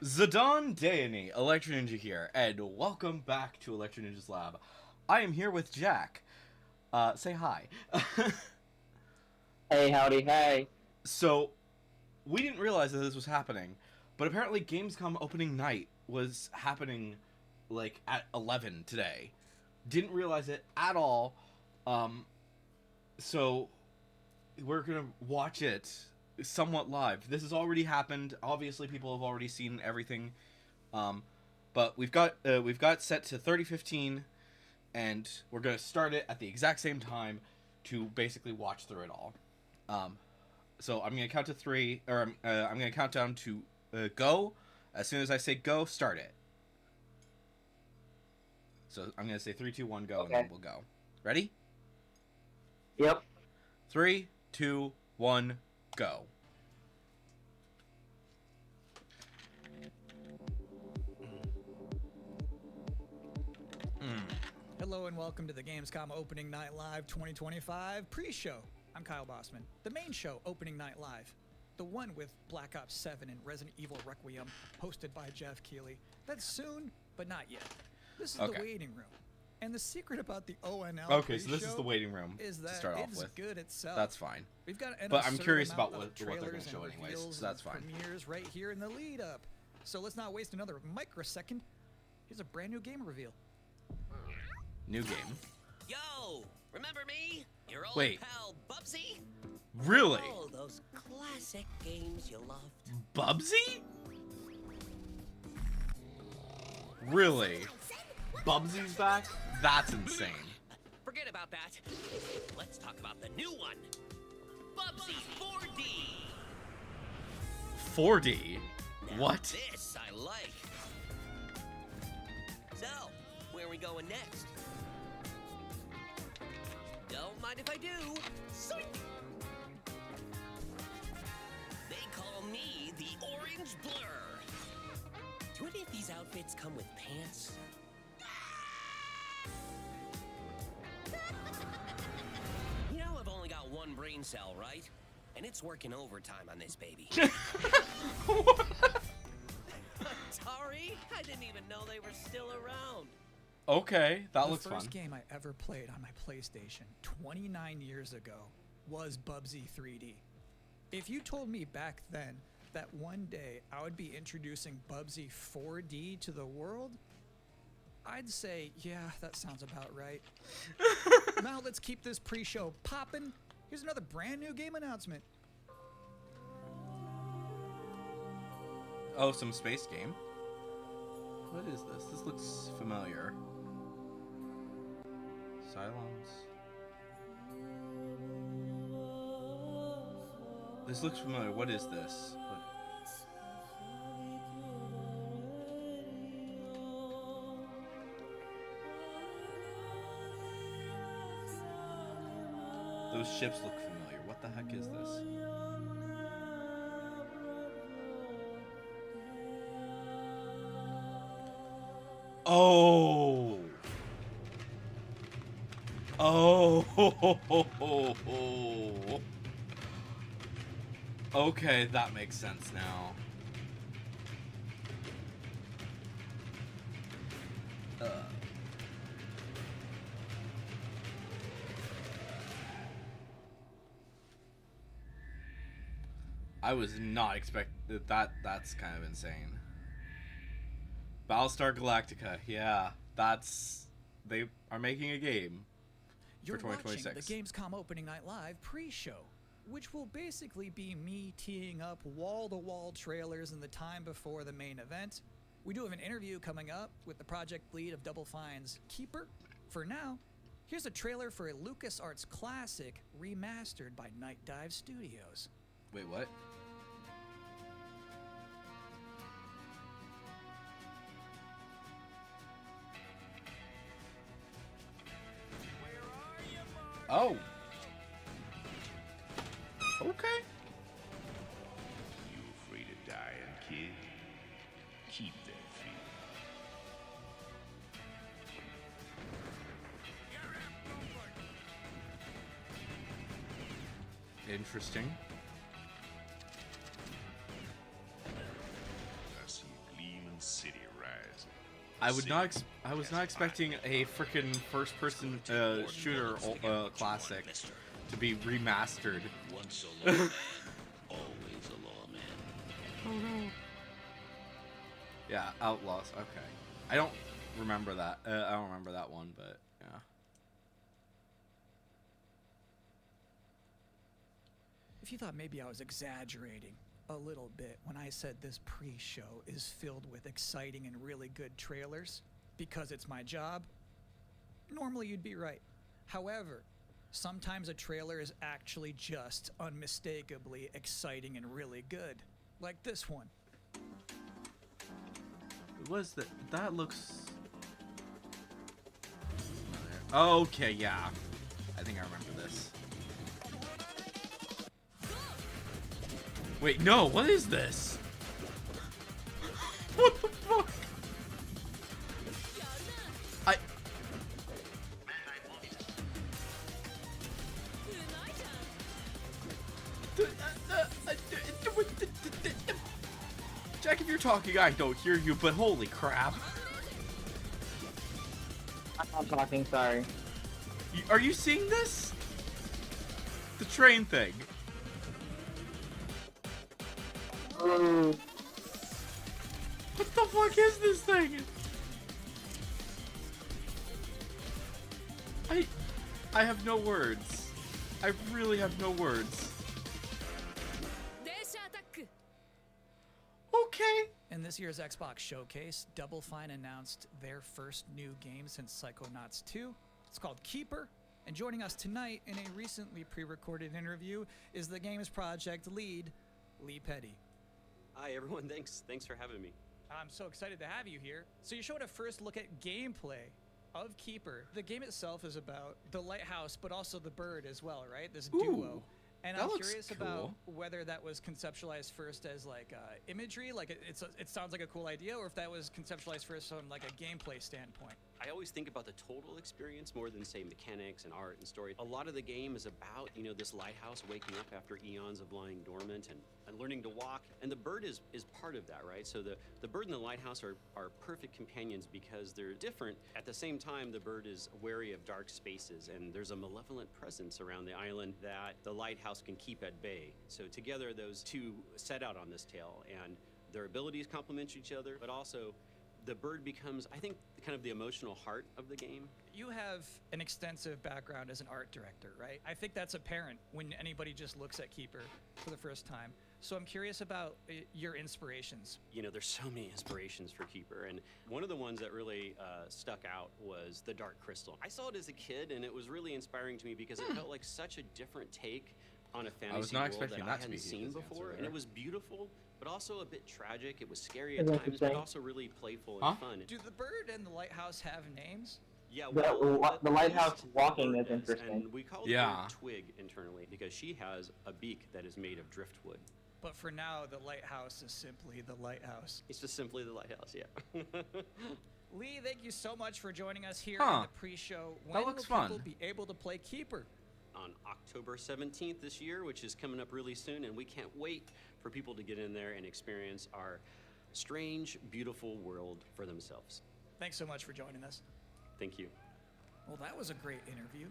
Zidane Dayani, Electro Ninja here, and welcome back to Electro Ninja's Lab. I am here with Jack. Say hi. Hey, howdy, hey. So, we didn't realize that this was happening, but apparently Gamescom opening night was happening, like, at 11 today. Didn't realize it at all. Um, so, we're gonna watch it somewhat live. This has already happened. Obviously, people have already seen everything. Um, but we've got set to 30:15, and we're gonna start it at the exact same time to basically watch through it all. Um, so I'm gonna count to three, or I'm gonna count down to go. As soon as I say go, start it. So I'm gonna say three, two, one, go, and then Okay. we'll go. Ready? Yep. Three, two, one, go. Hello and welcome to the Gamescom Opening Night Live 2025 pre-show. I'm Kyle Bossman. The main show, Opening Night Live. The one with Black Ops 7 and Resident Evil Requiem, hosted by Jeff Keighley. That's soon, but not yet. This is Okay. the waiting room. And the secret about the ONL Okay, so this is pre-show the waiting room is to that start off it's with. good itself. That's fine. We've got an But I'm absurd curious amount about of what they're gonna trailers show and anyways, reveals so that's and fine. premieres right here in the lead up. So let's not waste another microsecond. Here's a brand new game reveal. New game. Yo, remember me? Your old Wait. pal Bubsy? Really? Oh, those classic games you loved. Bubsy? Really? Bubsy's back? That's insane. Forget about that. Let's talk about the new one. Bubsy 4D. 4D? Now What? This I like. So, where are we going next? Don't mind if I do. Zoink. They call me the Orange Blur. Do any of these outfits come with pants? You know I've only got one brain cell, right? And it's working overtime on this baby. Sorry, I didn't even know they were still around. Okay, that The looks fun. first game I ever played on my PlayStation 29 years ago was Bubsy 3D. If you told me back then that one day I would be introducing Bubsy 4D to the world, I'd say, yeah, that sounds about right. Now let's keep this pre-show popping. Here's another brand new game announcement. Oh, some space game. What is this? This looks familiar. Cylons. This looks familiar. What is this? Those ships look familiar. What the heck is this? Oh! Oh! Okay, that makes sense now. I was not expecting that. That's kind of insane. Battlestar Galactica. Yeah, that's they are making a game You're for watching the 2026. Gamescom Opening Night Live pre-show, which will basically be me teeing up wall-to-wall trailers in the time before the main event. We do have an interview coming up with the project lead of Double Fine's Keeper. For now, here's a trailer for a LucasArts classic remastered by Night Dive Studios. Wait, what? Oh. Okay. You afraid of dying, kid? Keep that fear. Interesting. I see a I was not expecting a freaking first-person shooter classic to be remastered. Once a lawman, always a lawman. Oh no. Yeah, Outlaws. Okay, I don't remember that. I don't remember that one, but yeah. If you thought maybe I was exaggerating a little bit when I said this pre-show is filled with exciting and really good trailers because it's my job, normally you'd be right. However, sometimes a trailer is actually just unmistakably exciting and really good, like this one. Was that? That looks. Okay, yeah. I think I remember this. Wait, no. What is this? What the fuck? Jack, if you're talking, I don't hear you, but holy crap. I'm talking, sorry. Are you seeing this? The train thing. Ooh. What the fuck is this thing? I have no words. I really have no words. Okay. In this year's Xbox Showcase, Double Fine announced their first new game since Psychonauts 2. It's called Keeper. And joining us tonight in a recently pre-recorded interview is the game's project lead, Lee Petty. Hi everyone, thanks for having me. I'm so excited to have you here. So you showed a first look at gameplay of Keeper. The game itself is about the lighthouse, but also the bird as well, right? This duo. Ooh, And that I'm looks curious cool. about whether that was conceptualized first as like imagery, like it sounds like a cool idea, or if that was conceptualized first from like a gameplay standpoint. I always think about the total experience more than say mechanics and art and story. A lot of the game is about, this lighthouse waking up after eons of lying dormant and learning to walk. And the bird is part of that, right? So the bird and the lighthouse are perfect companions because they're different. At the same time, the bird is wary of dark spaces and there's a malevolent presence around the island that the lighthouse can keep at bay. So together those two set out on this tale and their abilities complement each other, but also the bird becomes, I think, kind of the emotional heart of the game. You have an extensive background as an art director, right? I think that's apparent when anybody just looks at Keeper for the first time. So I'm curious about your inspirations. There's so many inspirations for Keeper, and one of the ones that really stuck out was the Dark Crystal. I saw it as a kid, and it was really inspiring to me because it felt like such a different take on a fantasy world that I hadn't seen before, and it was beautiful, but also a bit tragic. It was scary at times, but also really playful and fun. Do the bird and the lighthouse have names? Yeah, The lighthouse walking is interesting. And we call her Twig internally because she has a beak that is made of driftwood. But for now, the lighthouse is simply the lighthouse. It's just simply the lighthouse, yeah. Lee, thank you so much for joining us here Huh. in the pre-show. When That looks will people fun. be able to play Keeper? On October 17th this year, which is coming up really soon, and we can't wait for people to get in there and experience our strange, beautiful world for themselves. Thanks so much for joining us. Thank you. Well, that was a great interview.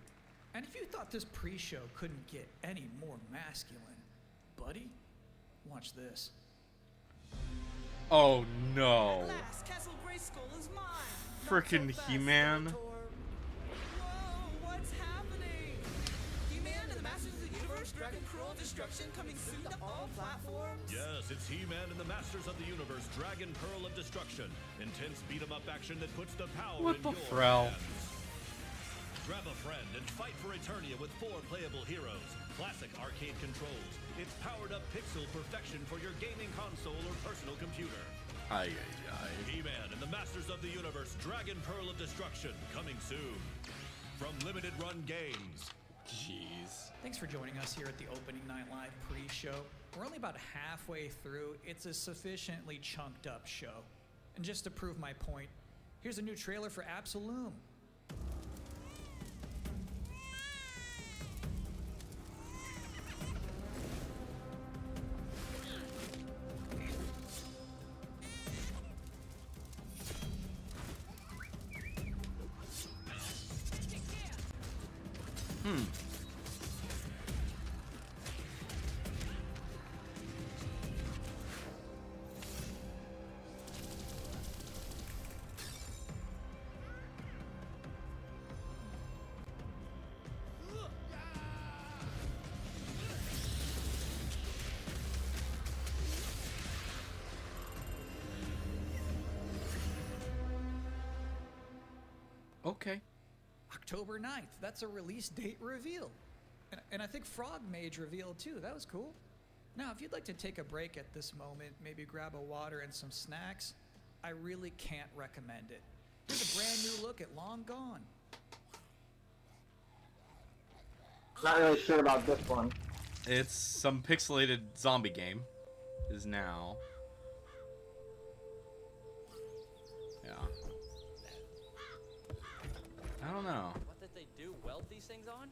And if you thought this pre-show couldn't get any more masculine, buddy, watch this. Oh no. At last, Castle Grayskull is mine. Frickin' Not so fast, He-Man. Skeletor. Whoa, what's happening? He-Man and the Masters of the Universe, Dragon Pearl of Destruction coming soon to all platforms. Yes, it's He-Man and the Masters of the Universe, Dragon Pearl of Destruction. Intense beat-em-up action that puts the power What in the your frell? hands. Grab a friend and fight for Eternia with 4 playable heroes. Classic arcade controls. It's powered-up pixel perfection for your gaming console or personal computer. Ay, ay, ay. He-Man and the Masters of the Universe, Dragon Pearl of Destruction, coming soon. From Limited Run Games. Jeez. Thanks for joining us here at the Opening Night Live pre-show. We're only about halfway through. It's a sufficiently chunked up show. And just to prove my point, here's a new trailer for Absolum. Hmm. Okay. October 9th. That's a release date reveal. And I think Frog Mage revealed too. That was cool. Now, if you'd like to take a break at this moment, maybe grab a water and some snacks, I really can't recommend it. Here's a brand new look at Long Gone. Not really sure about this one. It's some pixelated zombie game. Is now. Yeah. I don't know. What did they do? Weld these things on?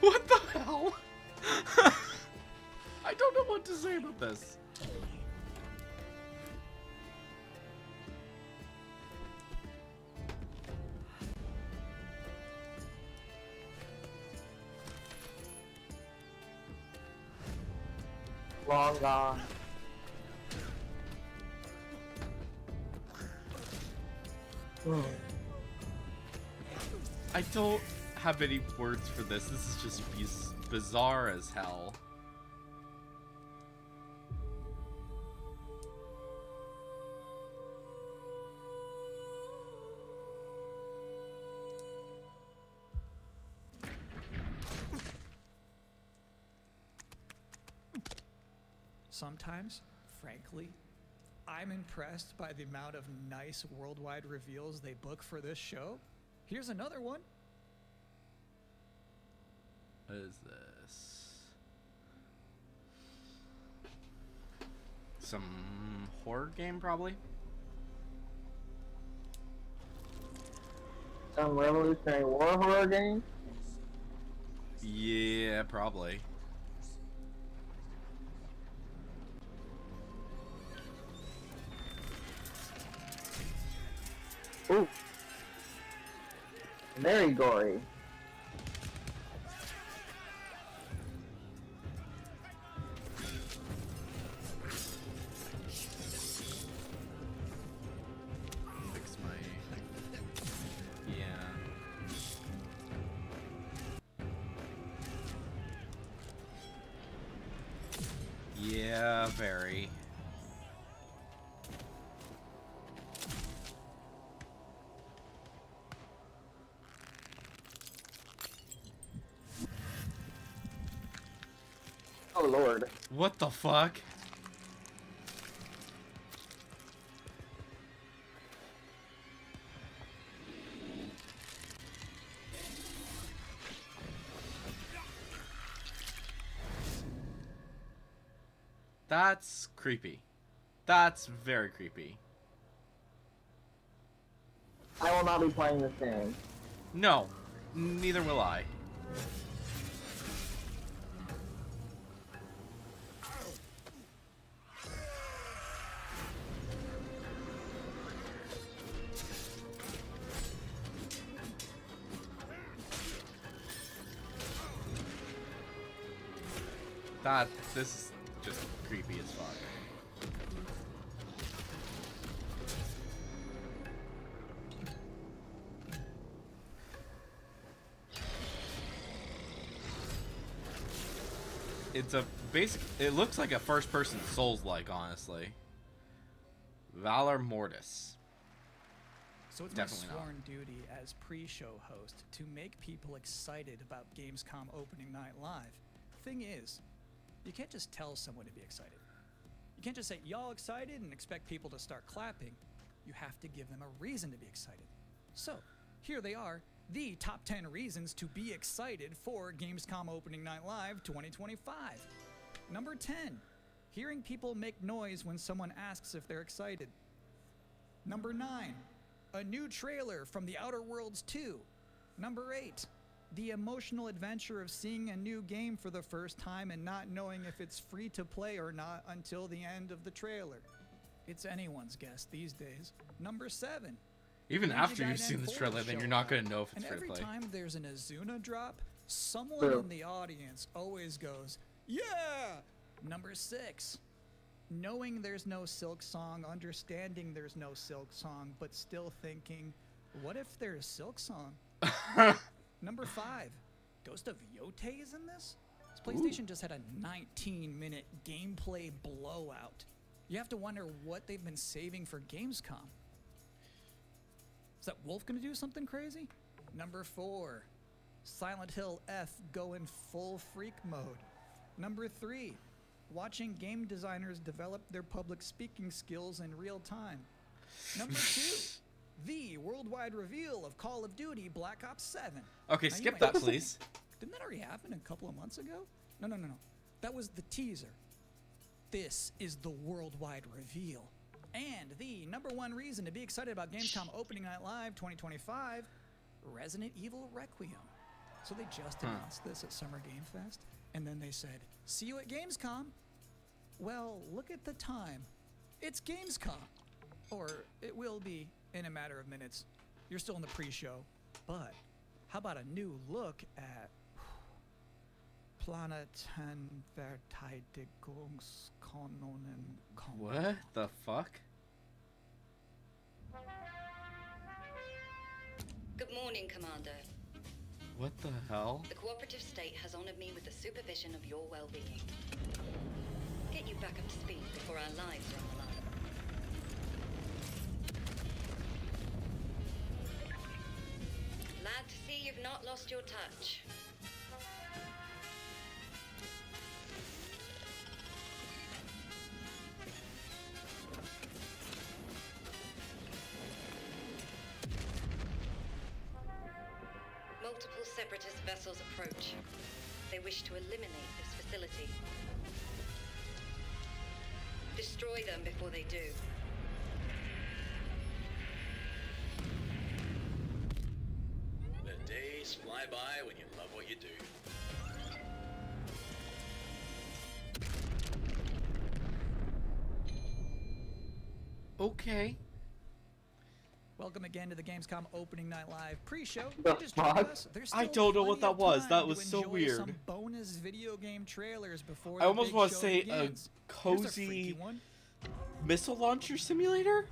What the hell? I don't know what to say about this. Long Gone. I don't have any words for this. This is just bizarre as hell. Sometimes, frankly, I'm impressed by the amount of nice worldwide reveals they book for this show. Here's another one. What is this? Some horror game, probably? Some Revolutionary War horror game? Yeah, probably. Ooh. Very gory. Fix my... Yeah. Yeah, very. Oh lord. What the fuck? That's creepy. That's very creepy. I will not be playing this game. No, neither will I. This is just creepy as fuck. It's a basic. It looks like a first-person Souls-like, honestly. Valor Mortis. So it's Definitely my not. sworn duty as pre-show host to make people excited about Gamescom Opening Night Live. Thing is, you can't just tell someone to be excited. You can't just say, y'all excited, and expect people to start clapping. You have to give them a reason to be excited. So, here they are, the top 10 reasons to be excited for Gamescom Opening Night Live 2025. Number 10, hearing people make noise when someone asks if they're excited. Number 9, a new trailer from The Outer Worlds 2. Number 8, the emotional adventure of seeing a new game for the first time and not knowing if it's free to play or not until the end of the trailer. It's anyone's guess these days. Number 7. Even Ninja after you've Gaiden seen the 4 trailer, then show you're not up. going to know if it's And free to every play. time there's an Azuna drop, someone True. in the audience always goes, yeah! Number 6. Knowing there's no Silk Song, understanding there's no Silk Song, but still thinking, what if there's Silk Song? Number 5. Ghost of Yote is in this? This PlayStation just had a 19-minute gameplay blowout. You have to wonder what they've been saving for Gamescom. Is that Wolf gonna do something crazy? Number 4. Silent Hill F going full freak mode. Number 3. Watching game designers develop their public speaking skills in real time. Number 2. The worldwide reveal of Call of Duty Black Ops 7. Okay, Now, you skip might that, be thinking, please. Didn't that already happen a couple of months ago? No. That was the teaser. This is the worldwide reveal. And the number 1 reason to be excited about Gamescom Opening Night Live 2025, Resident Evil Requiem. So they just announced this at Summer Game Fest, and then they said, see you at Gamescom. Well, look at the time. It's Gamescom. Or it will be in a matter of minutes. You're still in the pre-show. But how about a new look at Planeten What the fuck? Good morning, Commander. What the hell? The cooperative state has honored me with the supervision of your well-being. Get you back up to speed before our lives are on the line. Glad to see you've not lost your touch. Multiple separatist vessels approach. They wish to eliminate this facility. Destroy them before they do. The days fly by when you love what you do. Okay. Welcome again to the Gamescom Opening Night Live pre-show. The You just joined fuck? us. There's I still don't know what plenty that of was. time That to was so enjoy weird. Some bonus video game trailers before I the almost big want to show say begins. a Here's a freaky cozy one. missile launcher simulator?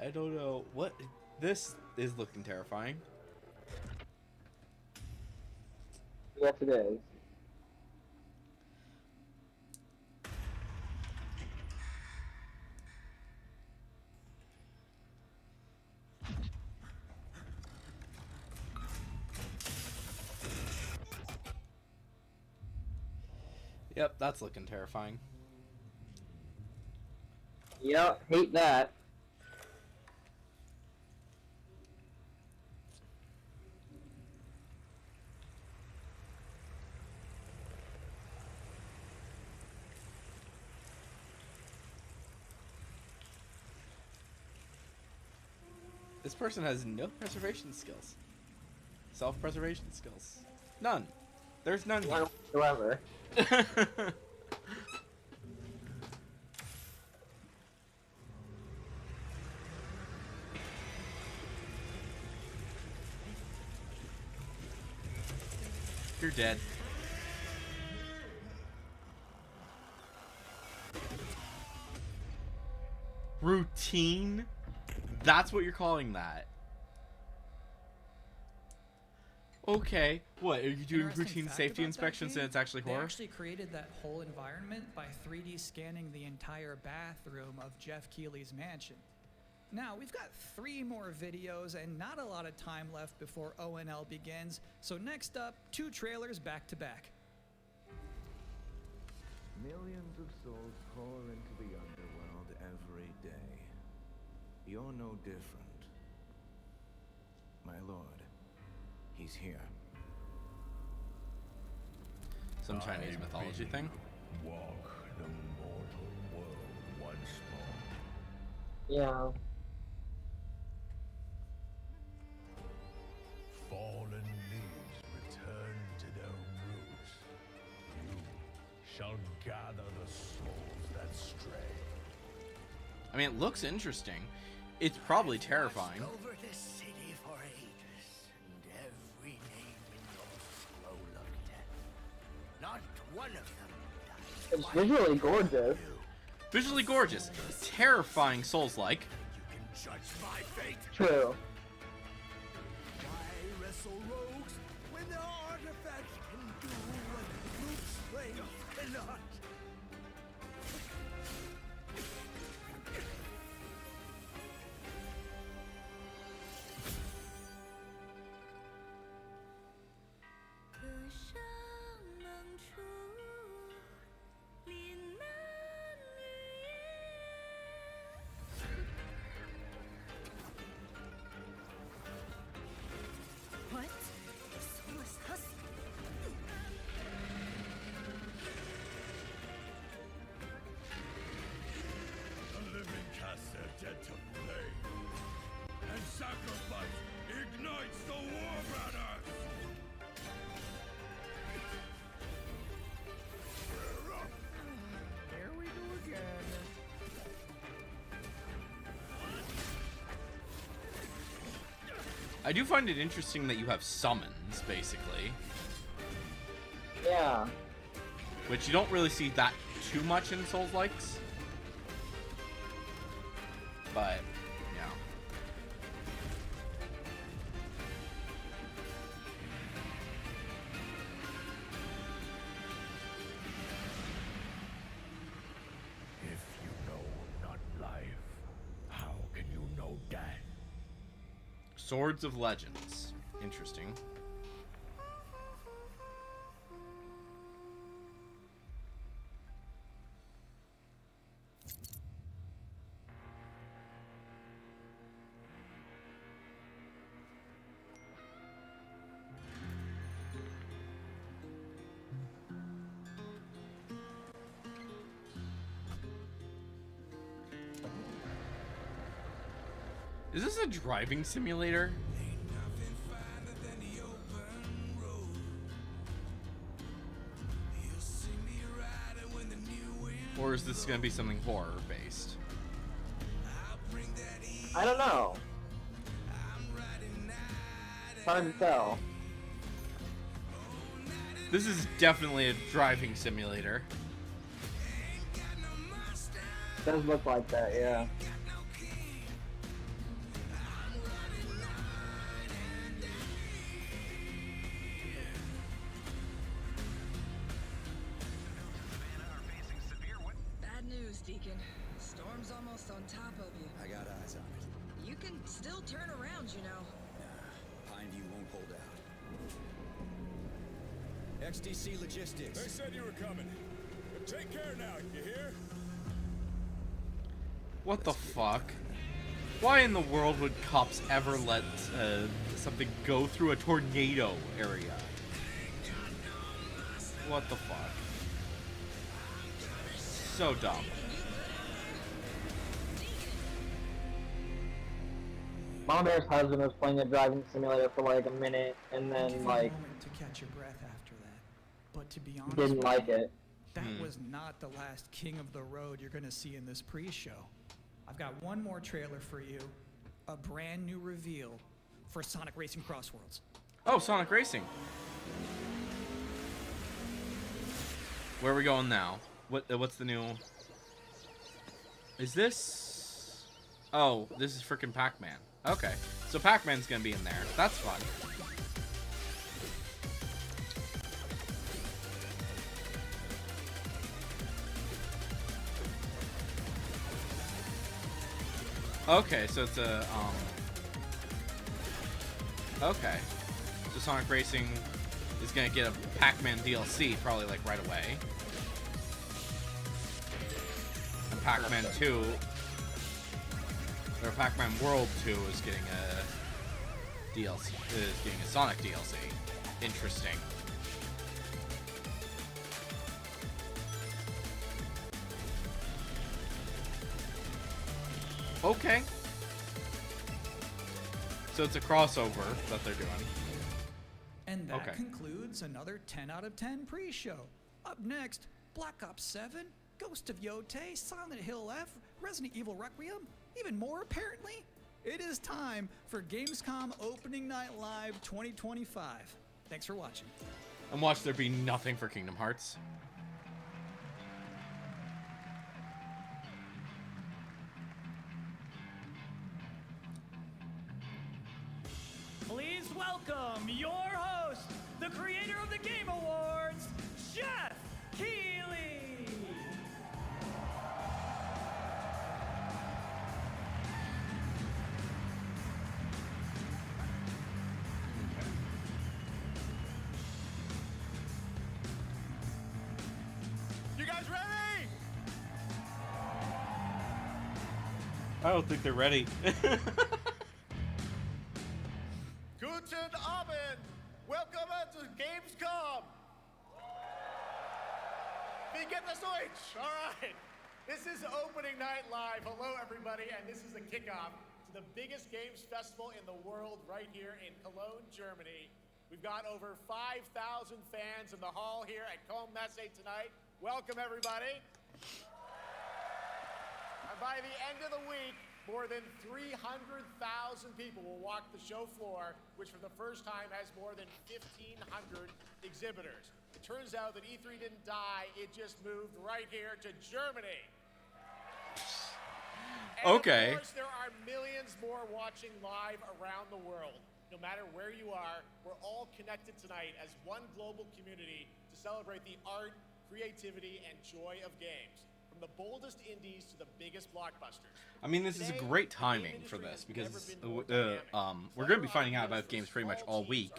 I don't know. What? This is looking terrifying. Yes, it is. Yep, that's looking terrifying. Yep, hate that. This person has no preservation skills. Self-preservation skills. None. There's none None here. whatsoever. You're dead. Routine? That's what you're calling that? Okay. What, are you doing Interesting routine fact safety about that inspections game, and it's actually They horror? actually created that whole environment by 3D scanning the entire bathroom of Jeff Keighley's mansion. Now, we've got 3 more videos and not a lot of time left before ONL begins, so next up, 2 trailers back to back. Millions of souls pour into the underworld every day. You're no different. My lord, he's here. Some Chinese mythology thing. Walk the mortal world once more. Yeah. Fallen leaves return to their roots. You shall gather the souls that stray. I mean, it looks interesting. It's probably terrifying. Over this city for ages, and every name in your scroll of death. Not one of them died. It's visually gorgeous. Visually gorgeous. Terrifying Souls-like. You can judge my fate. True. Why wrestle rogues when their artifacts can do what brute strength cannot? What? The soulless husk? The living cast their dead to flame, and sacrifice ignites the war banners! Here we go again. I do find it interesting that you have summons, basically. Yeah. Which you don't really see that too much in Souls-likes. But, yeah. If you know not life, how can you know death? Swords of Legends. Interesting. Is this a driving simulator? Or is this going to be something horror based? I don't know. It's hard to tell. This is definitely a driving simulator. Does look like that, yeah. Bad news, Deacon. Storm's almost on top of you. I got eyes on it. You can still turn around, you know. Nah, Pineview won't hold out. XTC Logistics. They said you were coming. But take care now, you hear? What the fuck? Why in the world would cops ever let something go through a tornado area? What the fuck? So dumb. Mama Bear's husband was playing a driving simulator for like a minute, and I'll give then you like a moment to catch your breath after that. But to be honest, didn't with like you, it. that was not the last king of the road you're gonna see in this pre-show. I've got one more trailer for you, a brand new reveal for Sonic Racing Crossworlds. Oh, Sonic Racing. Where are we going now? What's the new? Is this? Oh, this is freaking Pac-Man. Okay, so Pac-Man's gonna be in there. That's fun. Okay, so it's a okay, so Sonic Racing is gonna get a Pac-Man DLC probably like right away. And Pac-Man 2, or Pac-Man World 2 is getting a DLC, is getting a Sonic DLC. Interesting. Okay. So it's a crossover that they're doing. And that Okay. concludes another 10 out of 10 pre-show. Up next, Black Ops 7, Ghost of Yotei, Silent Hill F, Resident Evil Requiem, even more apparently. It is time for Gamescom Opening Night Live 2025. Thanks for watching. And watch there be nothing for Kingdom Hearts. Please welcome your host, the creator of the Game Awards, Jeff Keighley. You guys ready? I don't think they're ready. Guten Abend. Welcome to Gamescom. Wie geht das Deutsch? All right. This is Opening Night Live. Hello, everybody, and this is the kickoff to the biggest games festival in the world right here in Cologne, Germany. We've got over 5,000 fans in the hall here at Cologne Messe tonight. Welcome, everybody. And by the end of the week, more than 300,000 people will walk the show floor, which for the first time has more than 1,500 exhibitors. It turns out that E3 didn't die, it just moved right here to Germany. And Okay. of course, there are millions more watching live around the world. No matter where you are, we're all connected tonight as one global community to celebrate the art, creativity, and joy of games. From the boldest indies to the biggest blockbusters. I mean, this is a great timing for this because we're going to be finding out about games pretty much all week.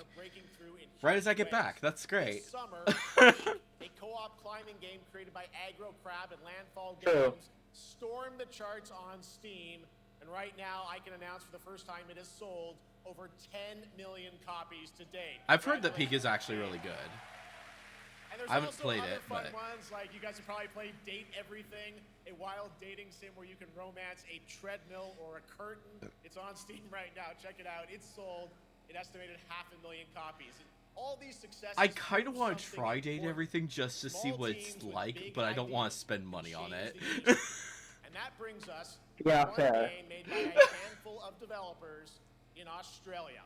Right as I get back. That's great. This summer, a co-op climbing game created by Aggro Crab and Landfall Games stormed the charts on Steam, and right now I can announce for the first time it has sold over 10 million copies to date. I've heard that Peak is actually really good. And there's I haven't also played other it, fun but ones, like you guys have probably played Date Everything, a wild dating sim where you can romance a treadmill or a curtain. It's on Steam right now. Check it out. It's sold. It estimated 500,000 copies. And all these successes. I kind of want to try Date Everything just to see what it's like, but I don't want to spend money on it. And that brings us to Yeah, one fair. game made by a handful of developers in Australia.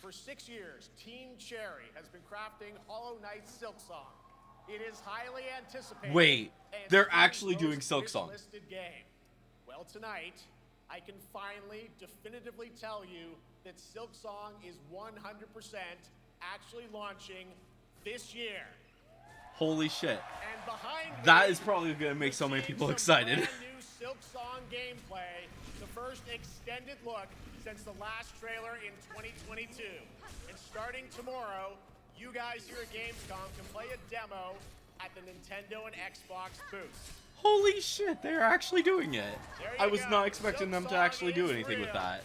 For 6 years, Team Cherry has been crafting Hollow Knight's Silksong. It is highly anticipated. Wait, and they're Steam's actually doing most Silksong. wishlisted game. Well, tonight, I can finally definitively tell you that Silksong is 100% actually launching this year. Holy shit. And behind That me, is probably going to make so many seeing people some excited. brand new Silksong gameplay, the first extended look since the last trailer in 2022. And starting tomorrow, you guys here at Gamescom can play a demo at the Nintendo and Xbox booths. Holy shit, they're actually doing it. There you I was go. not expecting them to Silksong actually do is anything with real. that.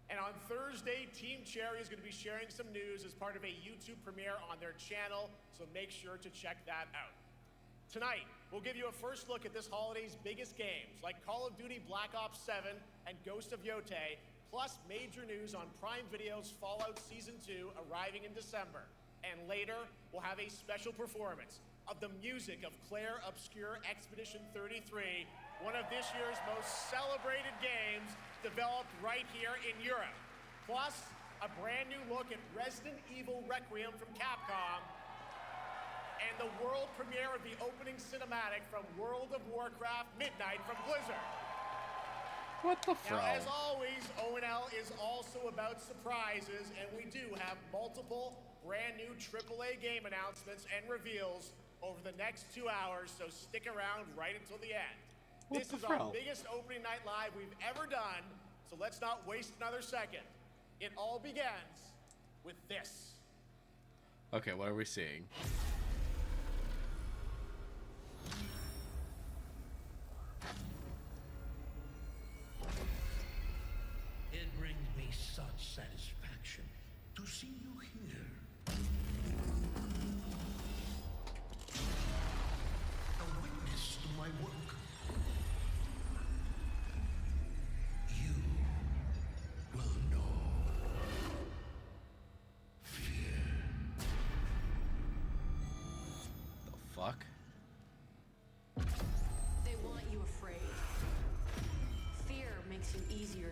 And on Thursday, Team Cherry is going to be sharing some news as part of a YouTube premiere on their channel, so make sure to check that out. Tonight, we'll give you a first look at this holiday's biggest games, like Call of Duty Black Ops 7 and Ghost of Yotei, plus major news on Prime Video's Fallout Season 2 arriving in December. And later, we'll have a special performance of the music of Claire Obscure Expedition 33, one of this year's most celebrated games developed right here in Europe. Plus, a brand new look at Resident Evil Requiem from Capcom, and the world premiere of the opening cinematic from World of Warcraft Midnight from Blizzard. What the Now, fro? as always, ONL is also about surprises, and we do have multiple brand new AAA game announcements and reveals over the next 2 hours, so stick around right until the end. What This the is our fro? biggest opening night live we've ever done, so let's not waste another second. It all begins with this. Okay, what are we seeing? It brings me such satisfaction to see you here.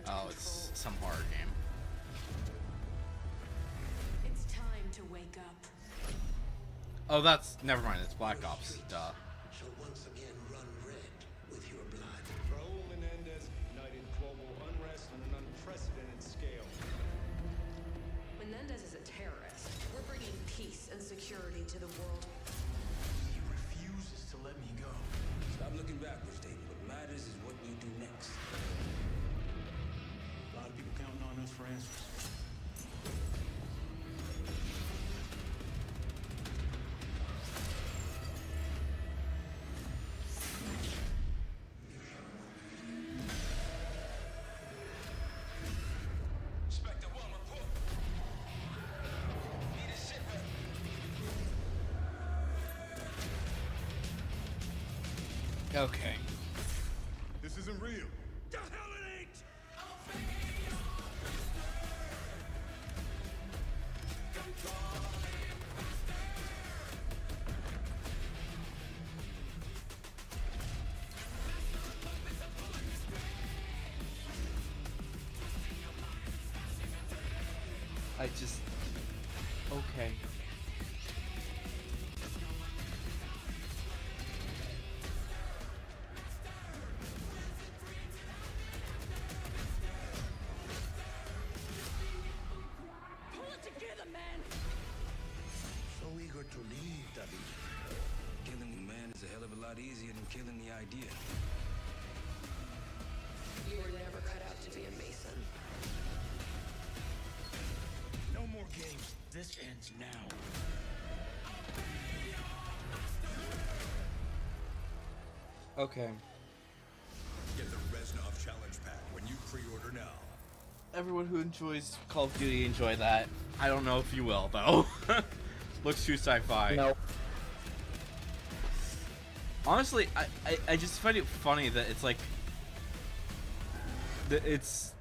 Oh, it's some horror game. It's time to wake up. Oh, that's never mind. It's Black Ops. Duh. Shall once again run red with your blood. Raul Menendez ignited global unrest on an unprecedented scale. Menendez is a terrorist. We're bringing peace and security to the world. He refuses to let me go. Stop looking backwards, David. What matters is what you do next. A lot of people counting on us for answers. Inspector 1, report. Need a shipment. Okay. This isn't real. The hell it ain't! I just... Okay. Pull it together, man! So eager to leave, David. Killing the man is a hell of a lot easier than killing the idea. You were never cut out to be a Mason. No more games. This ends now. Okay. Get the Reznov Challenge Pack when you pre-order now. Everyone who enjoys Call of Duty, enjoy that. I don't know if you will, though. Looks too sci-fi. No. Honestly, I just find it funny that it's like... That it's...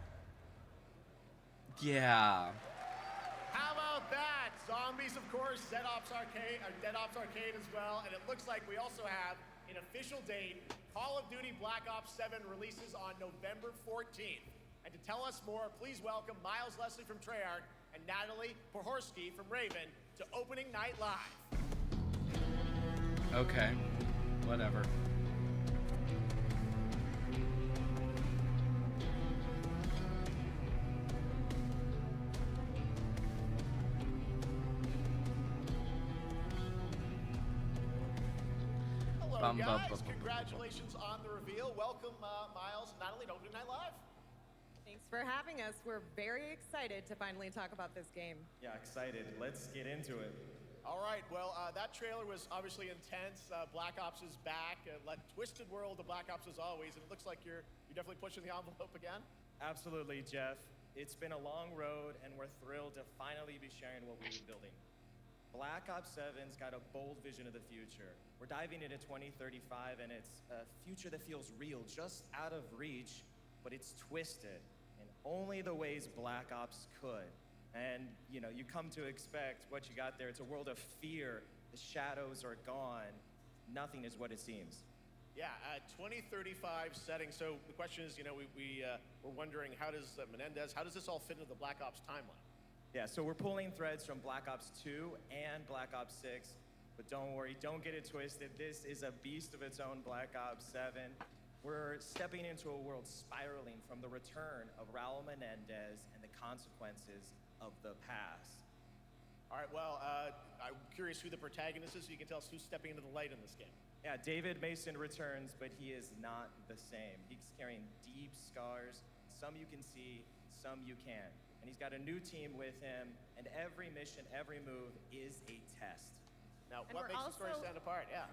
Yeah. How about that? Zombies, of course, Dead Ops Arcade as well, and it looks like we also have an official date. Call of Duty Black Ops 7 releases on November 14th. And to tell us more, please welcome Miles Leslie from Treyarch and Natalie Pohorsky from Raven to Opening Night Live. Okay. Whatever. Hello, guys. Congratulations on the reveal. Welcome, Miles and Natalie to Opening Night Live. Thanks for having us. We're very excited to finally talk about this game. Yeah, excited. Let's get into it. All right, well, that trailer was obviously intense. Black Ops is back. Twisted world of Black Ops as always, and it looks like you're definitely pushing the envelope again. Absolutely, Jeff. It's been a long road, and we're thrilled to finally be sharing what we've been building. Black Ops 7's got a bold vision of the future. We're diving into 2035, and it's a future that feels real, just out of reach, but it's twisted in only the ways Black Ops could. And, you know, you come to expect what you got there. It's a world of fear. The shadows are gone. Nothing is what it seems. Yeah, 2035 setting. So the question is, you know, we're wondering, how does Menendez, how does this all fit into the Black Ops timeline? Yeah, so we're pulling threads from Black Ops 2 and Black Ops 6. But don't worry, don't get it twisted. This is a beast of its own, Black Ops 7. We're stepping into a world spiraling from the return of Raul Menendez and the consequences of the past. All right, well, I'm curious who the protagonist is, so you can tell us who's stepping into the light in this game. Yeah, David Mason returns, but he is not the same. He's carrying deep scars. Some you can see, some you can't. And he's got a new team with him, and every mission, every move is a test. Now, And what we're makes the story also- stand apart? Yeah.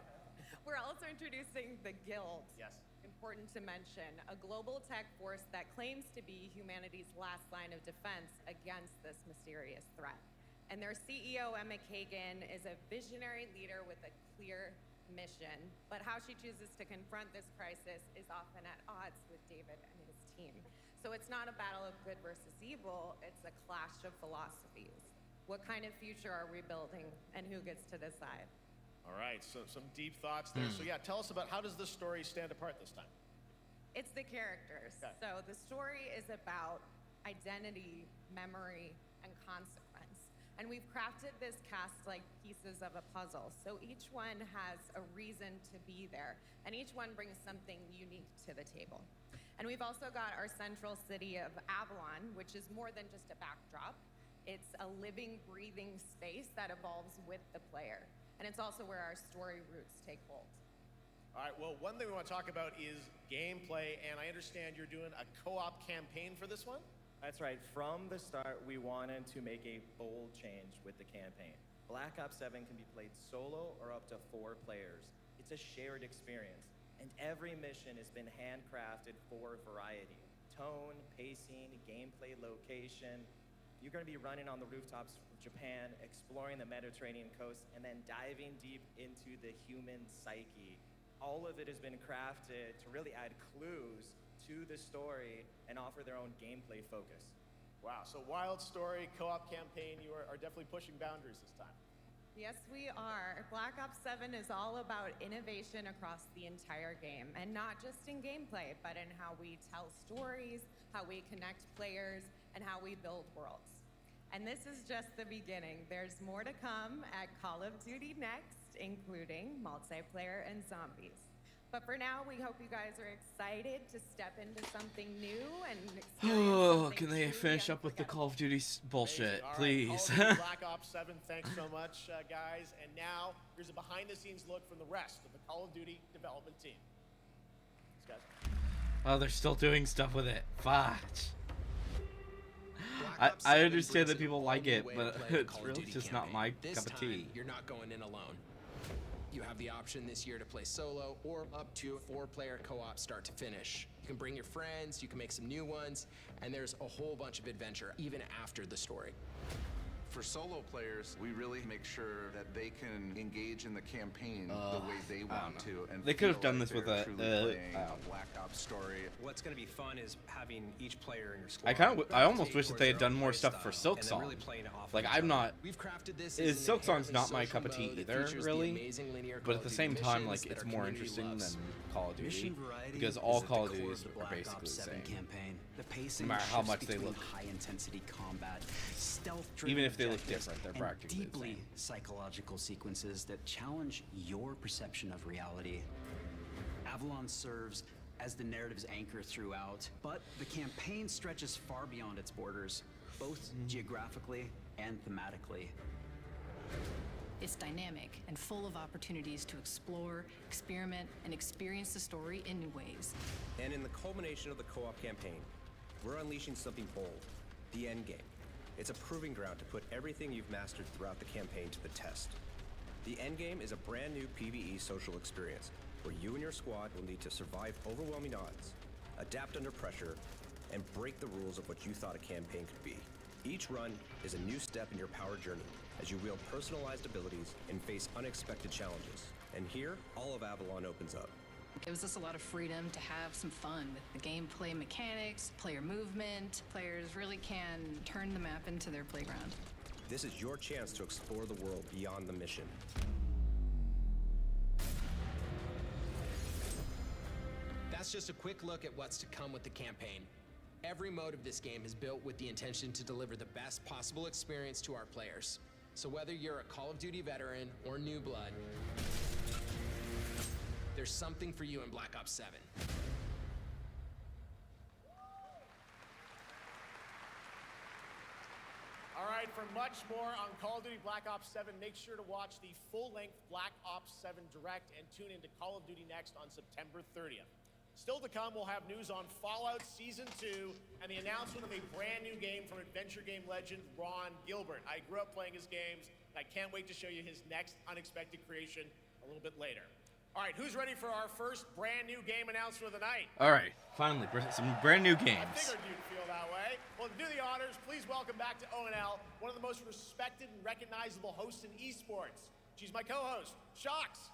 We're also introducing the Guild. Yes. Important to mention, a global tech force that claims to be humanity's last line of defense against this mysterious threat. And their CEO, Emma Kagan, is a visionary leader with a clear mission, but how she chooses to confront this crisis is often at odds with David and his team. So it's not a battle of good versus evil, it's a clash of philosophies. What kind of future are we building, and who gets to decide? All right, so some deep thoughts there. So yeah, tell us about, how does this story stand apart this time? It's the characters. Okay. So the story is about identity, memory, and consequence. And we've crafted this cast like pieces of a puzzle. So each one has a reason to be there, and each one brings something unique to the table. And we've also got our central city of Avalon, which is more than just a backdrop. It's a living, breathing space that evolves with the player. And it's also where our story roots take hold. All right, well, one thing we want to talk about is gameplay, and I understand you're doing a co-op campaign for this one? That's right. From the start, we wanted to make a bold change with the campaign. Black Ops 7 can be played solo or up to 4 players. It's a shared experience, and every mission has been handcrafted for variety. Tone, pacing, gameplay, location. You're going to be running on the rooftops of Japan, exploring the Mediterranean coast, and then diving deep into the human psyche. All of it has been crafted to really add clues to the story and offer their own gameplay focus. Wow, so wild story, co-op campaign, you are definitely pushing boundaries this time. Yes, we are. Black Ops 7 is all about innovation across the entire game, and not just in gameplay, but in how we tell stories, how we connect players, and how we build worlds. And this is just the beginning. There's more to come at Call of Duty Next, including multiplayer and zombies. But for now, we hope you guys are excited to step into something new and experience Oh, something can they truly finish up with the Call of Duty bullshit, All right, please? Call of Duty Black Ops 7, thanks so much, guys. And now, here's a behind-the-scenes look from the rest of the Call of Duty development team. Thanks, guys. Oh, they're still doing stuff with it. Fudge. Black Ops I 7 understand brings that people an like all-new it, way to but play the it's Call of really Duty just not campaign. my This cup of tea. time, you're not going in alone. You have the option this year to play solo or up to 4-player co-op start to finish. You can bring your friends, you can make some new ones, and there's a whole bunch of adventure even after the story. For solo players, we really make sure that they can engage in the campaign the way they want to. And They could have feel done like this with they're a, truly playing a Black Ops story. What's going to be fun is having each player in your squad. I almost wish that they had done more stuff for Silk Song. Really playing it off Like, of I'm each other. not. We've crafted this Is as an Silk Song's inherently not my social cup of tea mode that either, features the really. amazing linear But Call at of the Duty same time, missions like, that it's our more community interesting loves. than Call of Duty Mission variety because is all at the Call of core Duties of the are Black basically Ops the 7 same. campaign. The pacing No matter how shifts much they between look. high-intensity combat, stealth-driven Even if they look objectives, different, they're and practically the deeply same. psychological sequences that challenge your perception of reality. Avalon serves as the narrative's anchor throughout, but the campaign stretches far beyond its borders, both geographically and thematically. It's dynamic and full of opportunities to explore, experiment, and experience the story in new ways. And in the culmination of the co-op campaign, we're unleashing something bold, the end game. It's a proving ground to put everything you've mastered throughout the campaign to the test. The end game is a brand new PvE social experience where you and your squad will need to survive overwhelming odds, adapt under pressure, and break the rules of what you thought a campaign could be. Each run is a new step in your power journey as you wield personalized abilities and face unexpected challenges. And here, all of Avalon opens up. It gives us a lot of freedom to have some fun with the gameplay mechanics, player movement. Players really can turn the map into their playground. This is your chance to explore the world beyond the mission. That's just a quick look at what's to come with the campaign. Every mode of this game is built with the intention to deliver the best possible experience to our players. So whether you're a Call of Duty veteran or new blood, there's something for you in Black Ops 7. All right, for much more on Call of Duty Black Ops 7, make sure to watch the full-length Black Ops 7 Direct and tune into Call of Duty Next on September 30th. Still to come, we'll have news on Fallout Season 2 and the announcement of a brand new game from adventure game legend Ron Gilbert. I grew up playing his games, and I can't wait to show you his next unexpected creation a little bit later. All right, who's ready for our first brand new game announcement of the night? All right, finally, some brand new I games. figured you'd feel that way. Well, to do the honors, please welcome back to ONL one of the most respected and recognizable hosts in esports. She's my co-host, Shox.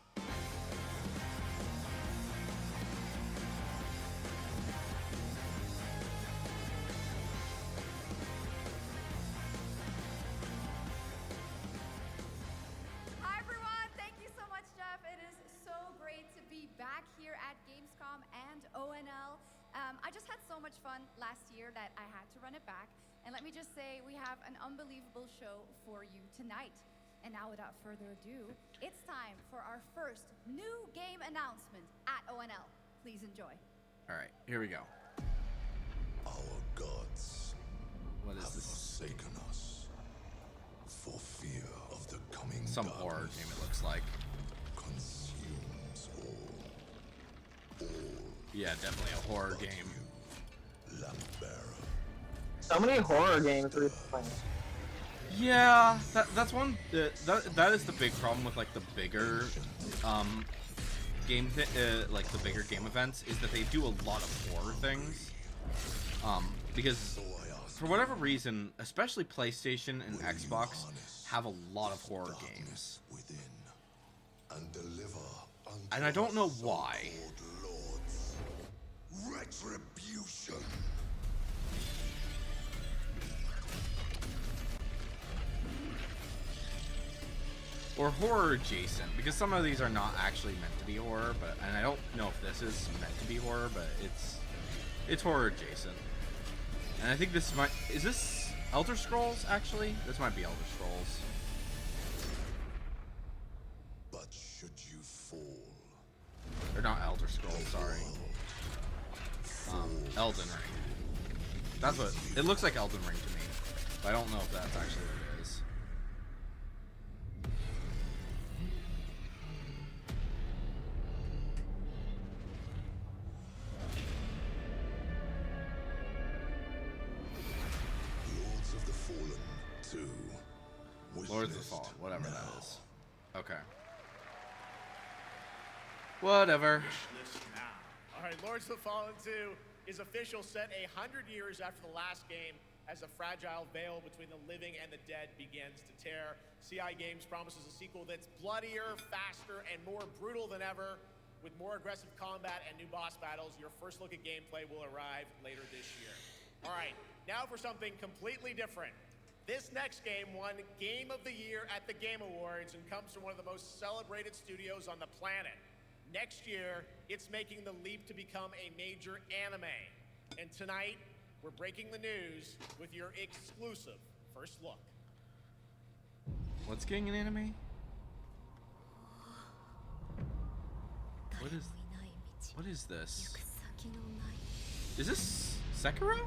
Hi everyone, thank you so much, Jeff. It is so great to be back here at Gamescom and ONL. just had so much fun last year that I had to run it back. And let me just say, we have an unbelievable show for you tonight. And now, without further ado, it's time for our first new game announcement at ONL. Please enjoy. All right, here we go. Our gods What is have this? forsaken us for fear of the coming Some darkness. horror game, it looks like. Consumes all. Yeah, definitely a horror game. So many horror games recently. Yeah, that's one. That is the big problem with like the bigger like the bigger game events, is that they do a lot of horror things. Because for whatever reason, especially PlayStation and Xbox have a lot of horror games. And I don't know why. Retribution. Or horror adjacent, because some of these are not actually meant to be horror, and I don't know if this is meant to be horror, but it's horror adjacent. And I think is this Elder Scrolls actually? This might be Elder Scrolls. But should you fall, Or not Elder Scrolls, sorry. Elden Ring. That's what it looks like, Elden Ring to me. But I don't know if that's actually what it is. Lords of the Fallen 2. Lords of the Fallen, whatever that is. Okay. Whatever. Alright, Lords of the Fallen 2 is official, set 100 years after the last game, as the fragile veil between the living and the dead begins to tear. CI Games promises a sequel that's bloodier, faster, and more brutal than ever. With more aggressive combat and new boss battles, your first look at gameplay will arrive later this year. Alright, now for something completely different. This next game won Game of the Year at the Game Awards and comes from one of the most celebrated studios on the planet. Next year, it's making the leap to become a major anime. And tonight, we're breaking the news with your exclusive first look. What's getting an anime? What is this? Is this Sekiro?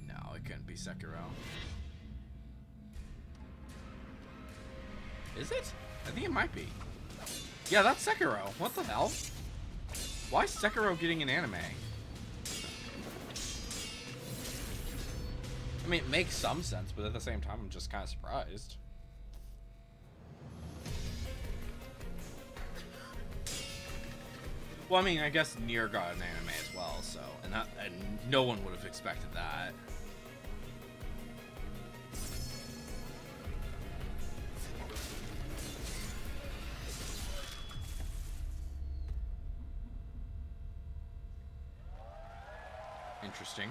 No, it couldn't be Sekiro. Is it? I think it might be. Yeah, that's Sekiro. What the hell? Why is Sekiro getting an anime? I mean, it makes some sense, but at the same time, I'm just kind of surprised. Well, I mean, I guess Nier got an anime as well, so, and no one would have expected that. Interesting.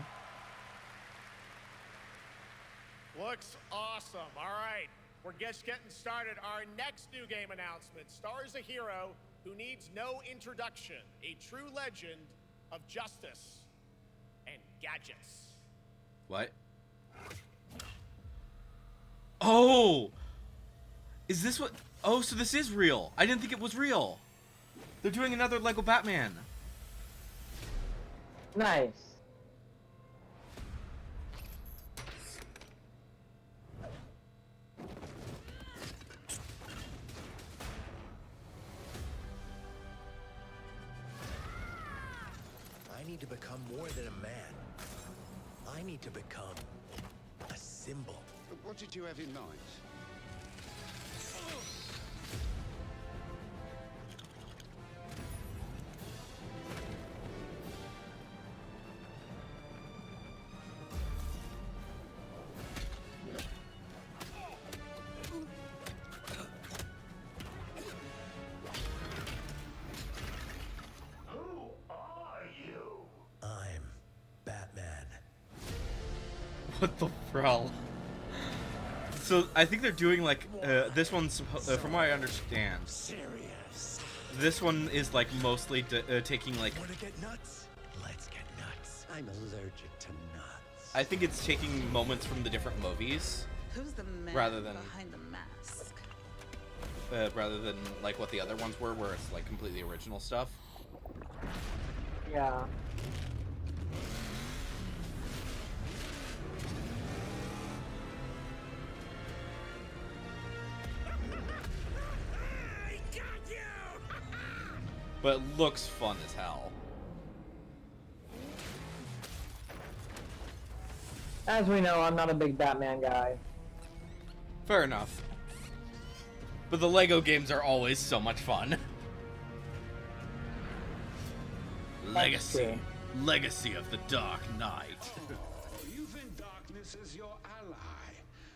Looks awesome. All right, we're just getting started. Our next new game announcement stars a hero who needs no introduction, a true legend of justice and gadgets. What? Oh! Is this what? Oh, so this is real. I didn't think it was real. They're doing another Lego Batman. Nice. I need to become more than a man. I need to become a symbol. But what did you have in mind? I'm Batman. What the hell? So I think they're doing like this one's from what I understand. Serious. This one is like mostly taking like. Want to get nuts? Let's get nuts. I'm allergic to nuts. I think it's taking moments from the different movies. Who's the man rather than behind the mask? rather than like what the other ones were, where it's like completely original stuff. Yeah. But it looks fun as hell. As we know, I'm not a big Batman guy. Fair enough. But the Lego games are always so much fun. Legacy. Legacy of the Dark Knight. You think darkness is your ally?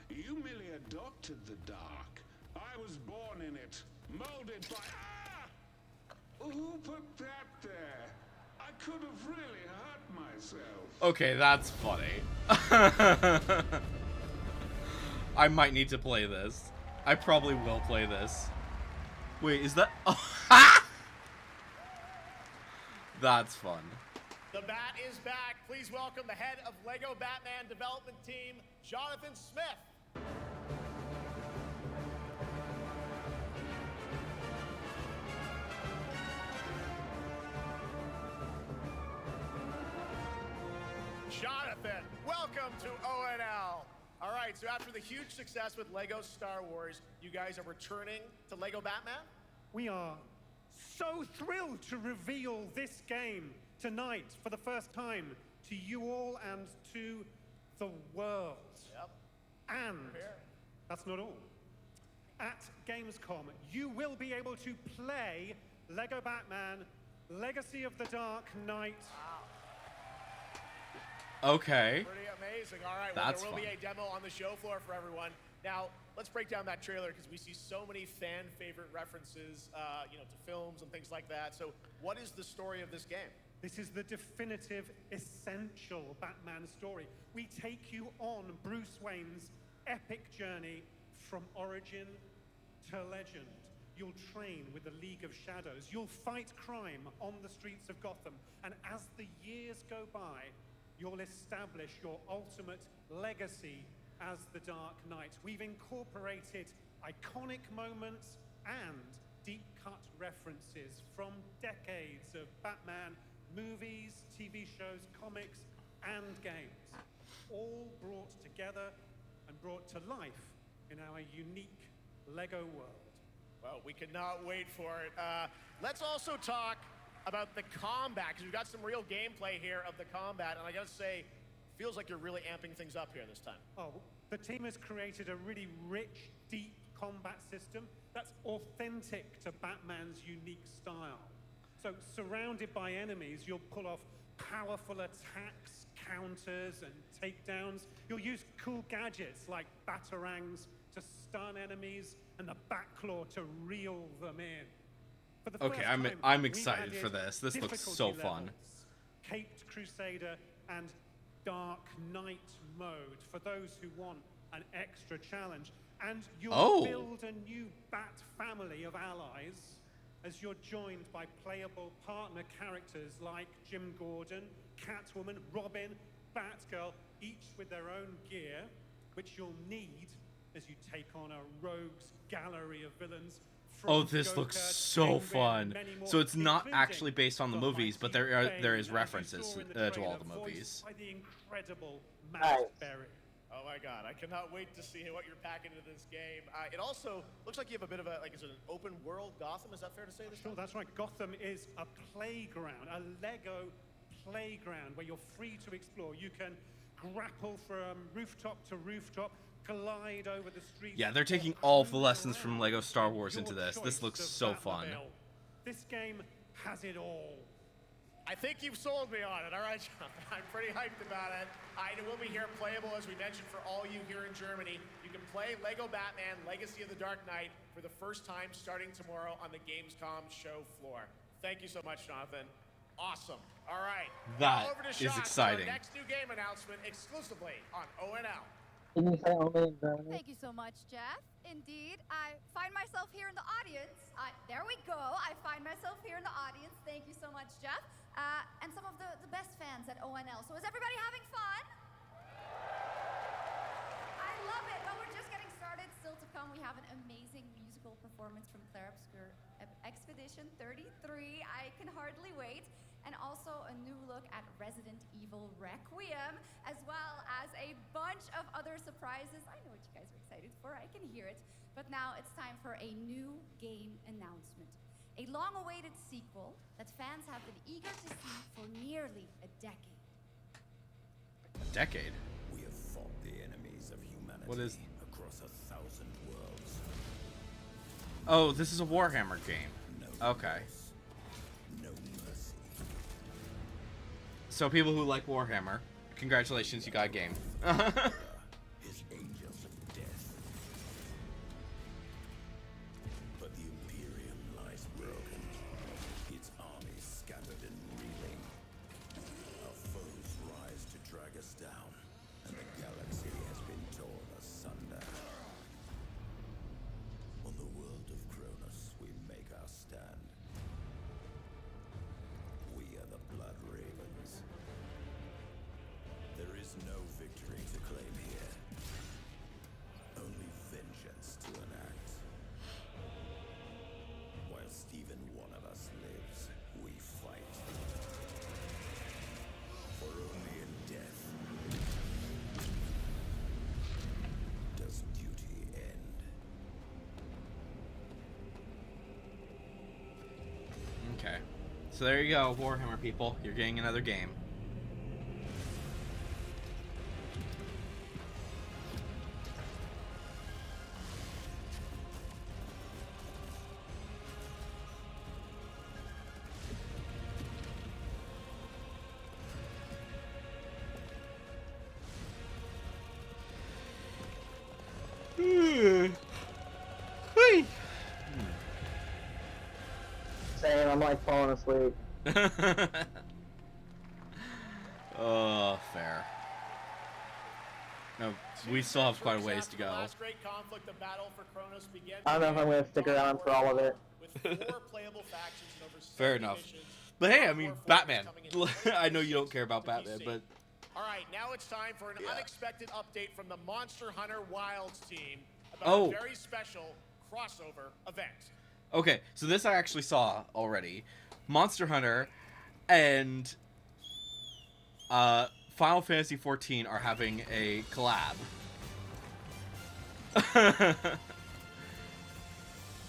You merely adopted the dark. I was born in it, molded by... Who put that there? I could have really hurt myself. Okay, that's funny. I might need to play this. I probably will play this. Wait, is that... Oh. That's fun. The Bat is back. Please welcome the head of LEGO Batman development team, Jonathan Smith. Jonathan, welcome to ONL. All right, so after the huge success with LEGO Star Wars, you guys are returning to LEGO Batman? We are so thrilled to reveal this game tonight for the first time to you all and to the world. Yep. And that's not all. At Gamescom, you will be able to play LEGO Batman Legacy of the Dark Knight. Okay. Pretty amazing. All right, well, That's there will fun. be a demo on the show floor for everyone. Now, let's break down that trailer because we see so many fan favorite references, to films and things like that. So, what is the story of this game? This is the definitive, essential Batman story. We take you on Bruce Wayne's epic journey from origin to legend. You'll train with the League of Shadows. You'll fight crime on the streets of Gotham. And as the years go by, you'll establish your ultimate legacy as the Dark Knight. We've incorporated iconic moments and deep-cut references from decades of Batman movies, TV shows, comics, and games, all brought together and brought to life in our unique LEGO world. Well, we cannot wait for it. Let's also talk about the combat, because we've got some real gameplay here of the combat, and I gotta say, feels like you're really amping things up here this time. Oh, the team has created a really rich, deep combat system that's authentic to Batman's unique style. So, surrounded by enemies, you'll pull off powerful attacks, counters, and takedowns. You'll use cool gadgets like batarangs to stun enemies and the Batclaw to reel them in. For the Okay, first I'm time, excited we've for added this. This looks difficulty so levels, fun. Caped Crusader and Dark Knight mode for those who want an extra challenge. And you'll build a new Bat family of allies as you're joined by playable partner characters like Jim Gordon, Catwoman, Robin, Batgirl, each with their own gear, which you'll need as you take on a rogues gallery of villains. Oh, this looks so fun. So it's not actually based on the movies, but there is references to all the movies. By the incredible Matt Berry. Oh my God, I cannot wait to see what you're packing into this game. It also looks like you have a bit of is it an open world Gotham? Is that fair to say this time? Sure, that's right. Gotham is a playground, a Lego playground where you're free to explore. You can grapple from rooftop to rooftop, glide over the streets. Yeah, they're taking all of the lessons from LEGO Star Wars into this. This looks so fun. This game has it all. I think you've sold me on it. All right, Jonathan. I'm pretty hyped about it. It will be here playable, as we mentioned, for all you here in Germany. You can play LEGO Batman Legacy of the Dark Knight for the first time starting tomorrow on the Gamescom show floor. Thank you so much, Jonathan. Awesome. All right. That now over to is Sean for exciting. our next new game announcement exclusively on ONL. Didn't you say only in Germany? Thank you so much, Jeff. Indeed, I find myself here in the audience. There we go. I find myself here in the audience. Thank you so much, Jeff. And some of the best fans at ONL. So is everybody having fun? I love it. Well, we're just getting started. Still to come, we have an amazing musical performance from Claire Obscure Expedition 33. I can hardly wait. And also a new look at Resident Evil Requiem, as well as a bunch of other surprises. I know what you guys are excited for. I can hear it. But now it's time for a new game announcement. A long-awaited sequel that fans have been eager to see for nearly a decade. A decade? We have fought the enemies of humanity across 1,000 worlds. Oh, this is a Warhammer game. Okay. No mercy. So people who like Warhammer, congratulations, you got a game. His angels of death. But the Imperium lies broken. Its armies scattered and reeling. Our foes rise to drag us down, and the galaxy has been torn asunder. On the world of Kronos, we make our stand. We are the Blood Ravens. There is no victory to claim here. Only vengeance to enact. Whilst even one of us lives, we fight. For only in death does duty end. Okay. So there you go, Warhammer people. You're getting another game. Same, I'm like falling asleep. Oh, fair. No, we still have quite a ways to go. Last great conflict, the battle for Kronos begins. I don't know if I'm gonna stick around for all of it. With 4 playable factions and over 70 Fair enough. missions. But hey, I mean, Batman. I know you don't care about Batman, but All right, now it's time for an unexpected update from the Monster Hunter Wilds team about Oh. a very special crossover event. okay. So this I actually saw already. Monster Hunter and Final Fantasy XIV are having a collab.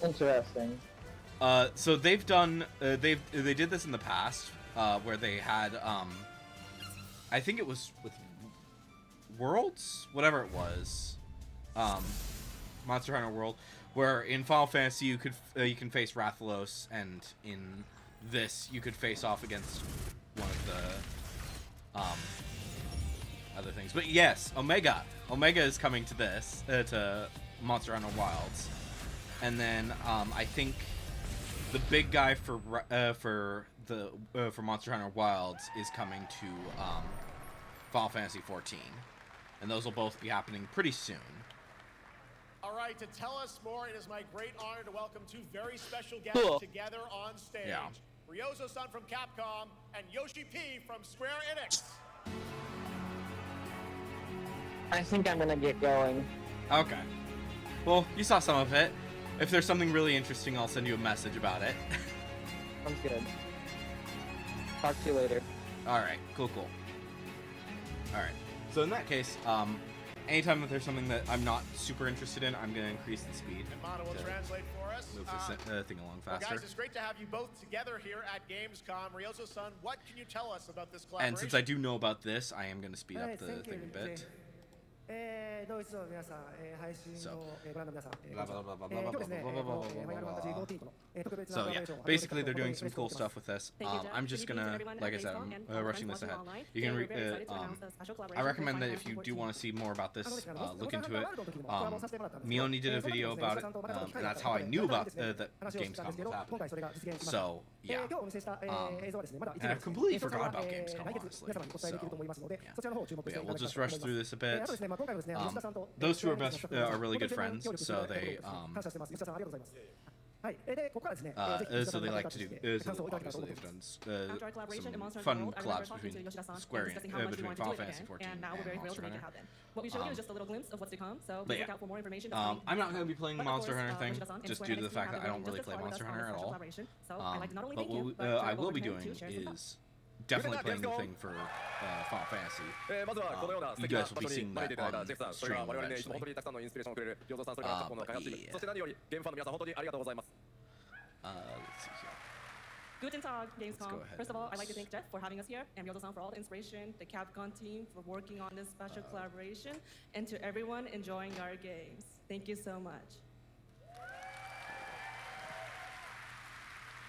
Interesting. So they've done they did this in the past where they had I think it was with Worlds, whatever it was, Monster Hunter World, where in Final Fantasy you can face Rathalos, and in this you could face off against one of the other things. But yes, Omega is coming to this to Monster Hunter Wilds, and then I think the big guy for Monster Hunter Wilds is coming to Final Fantasy XIV, and those will both be happening pretty soon. All right, to tell us more, it is my great honor to welcome 2 very special guests together on stage. Yeah. Ryozo-san from Capcom and Yoshi P from Square Enix. I think I'm gonna get going. Okay. Well, you saw some of it. If there's something really interesting, I'll send you a message about it. Sounds good. Talk to you later. Alright, cool. Alright. So in that case, anytime that there's something that I'm not super interested in, I'm going to increase the speed. And Mana will translate for us. Move this thing along Well, faster. guys, it's great to have you both together here at Gamescom. Ryozo-san, what can you tell us about this collaboration? And since I do know about this, I am going to speed up the thing a bit. ドイツの皆さん、配信をご覧の皆さん、blah, blah, blah, blah, blah, 今日ですね、ファイナルファンタジー blah, blah, blah, 14の So yeah, basically they're doing some cool stuff with this. I'm just gonna, like I said, I'm rushing this ahead. You can I recommend that if you do want to see more about this, look into it. Mioni did a video about it, and that's how I knew about that Gamescom was happening. So yeah, and I completely forgot about Gamescom, honestly. So yeah, we'll just rush through this a bit. Those two are really good friends, so they so they like to do. So obviously they've done some fun collabs between Square between Final Fantasy 14 and Monster Hunter. What we showed you is just a little glimpse of what's to come. So But look out for more information. I'm not going to be playing the Monster Hunter thing, just due to the fact that I don't really play Monster Hunter at all. But what I will be doing is definitely playing the thing for Final Fantasy. You guys will be seeing that on stream eventually. Let's see here. Guten Tag, Gamescom. First of all, I'd like to thank Jeff for having us here, and Ryozo-san for all the inspiration, the Capcom team for working on this special collaboration, and to everyone enjoying our games. Thank you so much.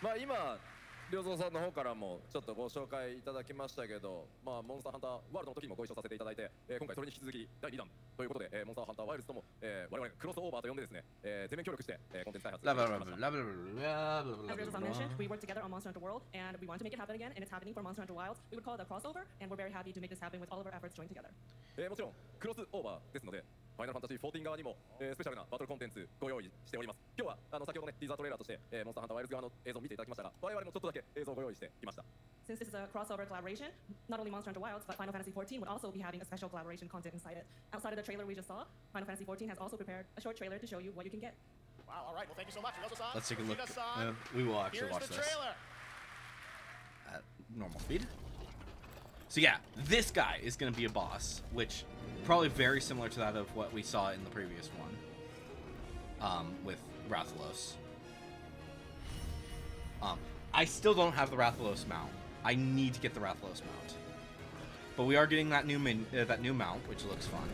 まあ今良三さんの方からもちょっとご紹介いただきましたけど、まあモンスターハンターワールドの時にもご一緒させていただいて、今回それに引き続き第2弾ということで、モンスターハンターワイルズとも、我々クロスオーバーと呼んでですね、全面協力して、コンテンツ開発していきました。As Ryozo-san mentioned, we worked together on Monster Hunter World, and we want to make it happen again, and it's happening for Monster Hunter Wilds. We would call it a crossover, and we're very happy to make this happen with all of our efforts joined together. もちろんクロスオーバーですので、ファイナルファンタジー14側にも、スペシャルなバトルコンテンツご用意しております。今日は先ほどねティーザートレーラーとして、モンスターハンターワイルズ側の映像を見ていただきましたが、我々もちょっとだけ映像をご用意してきました。Since this is a crossover collaboration, not only Monster Hunter Wilds, but Final Fantasy 14 would also be having a special collaboration content inside it. Outside of the trailer we just saw, Final Fantasy 14 has also prepared a short trailer to show you what you can get. Wow, all right. Well, thank you so much. Let's take a look. We will actually watch this at normal speed. So yeah, this guy is going to be a boss, which probably very similar to that of what we saw in the previous one, with Rathalos. I still don't have the Rathalos mount. I need to get the Rathalos mount, but we are getting that new mount, which looks fun.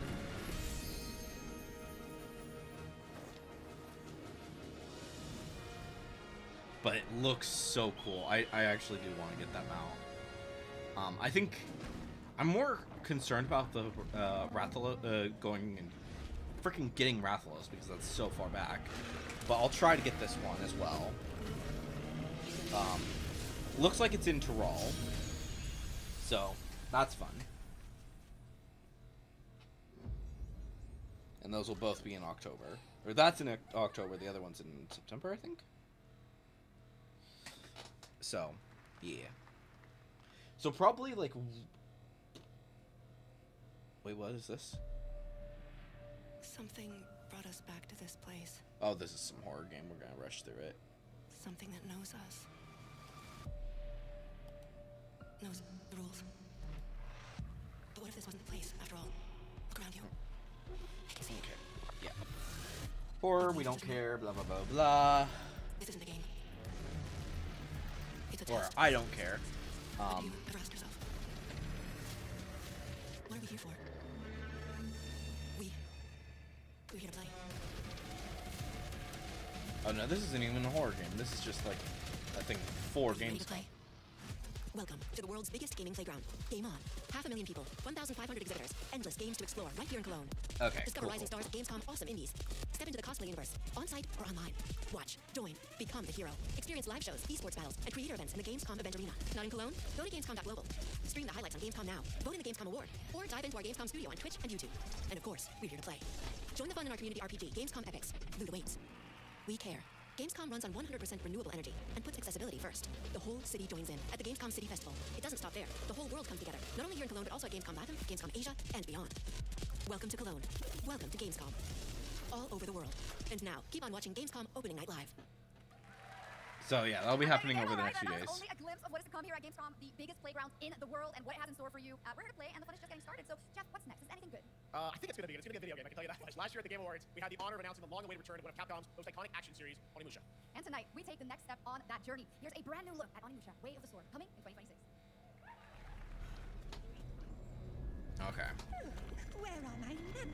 But it looks so cool. I actually do want to get that mount. I think I'm more concerned about the Rathalos going and freaking getting Rathalos because that's so far back. But I'll try to get this one as well. Looks like it's in Tyrol, so that's fun. And those will both be in October. Or that's in October, the other one's in September, I think. So, yeah. So probably like... Wait, what is this? Something brought us back to this place. Oh, this is some horror game. We're gonna rush through it. Something that knows us. Knows the rules. But what if this wasn't the place, after all? Look around you. I can see it. Yeah. Horror, we don't care, blah, blah, blah, blah. This isn't a game. It's a Or, test. I don't care. Have you ever asked yourself, what are we here for? We're here to play. Oh no, this isn't even a horror game. This is just like, I think, 4 games. Welcome to the world's biggest gaming playground. Game on. 500,000 people, 1,500 exhibitors, endless games to explore right here in Cologne. Okay, Discover cool, rising stars, Gamescom awesome indies. Step into the cosplay universe, on-site or online. Watch, join, become the hero. Experience live shows, esports battles, and creator events in the Gamescom event arena. Not in Cologne? Go to Gamescom.global. Stream the highlights on Gamescom Now. Vote in the Gamescom Award. Or dive into our Gamescom studio on Twitch and YouTube. And of course, we're here to play. Join the fun in our community RPG, Gamescom Epics. Loot awaits. We care. Gamescom runs on 100% renewable energy and puts accessibility first. The whole city joins in at the Gamescom City Festival. It doesn't stop there. The whole world comes together, not only here in Cologne, but also at Gamescom Latin, Gamescom Asia, and beyond. Welcome to Cologne. Welcome to Gamescom. All over the world. And now, keep on watching Gamescom Opening Night Live. So yeah, that'll be happening over the next few days. Only a glimpse of what is to come here at Gamescom, the biggest playground in the world, and what it has in store for you. We're here to play, and the fun is just getting started. So, Jeff, what's next? Is anything good? I think it's gonna be good. It's gonna be a video game. I can tell you that much. Last year at the Game Awards, we had the honor of announcing the long-awaited return of one of Capcom's most iconic action series, Onimusha. And tonight, we take the next step on that journey. Here's a brand new look at Onimusha, Way of the Sword, coming in 2026. Okay. Where are my limbs?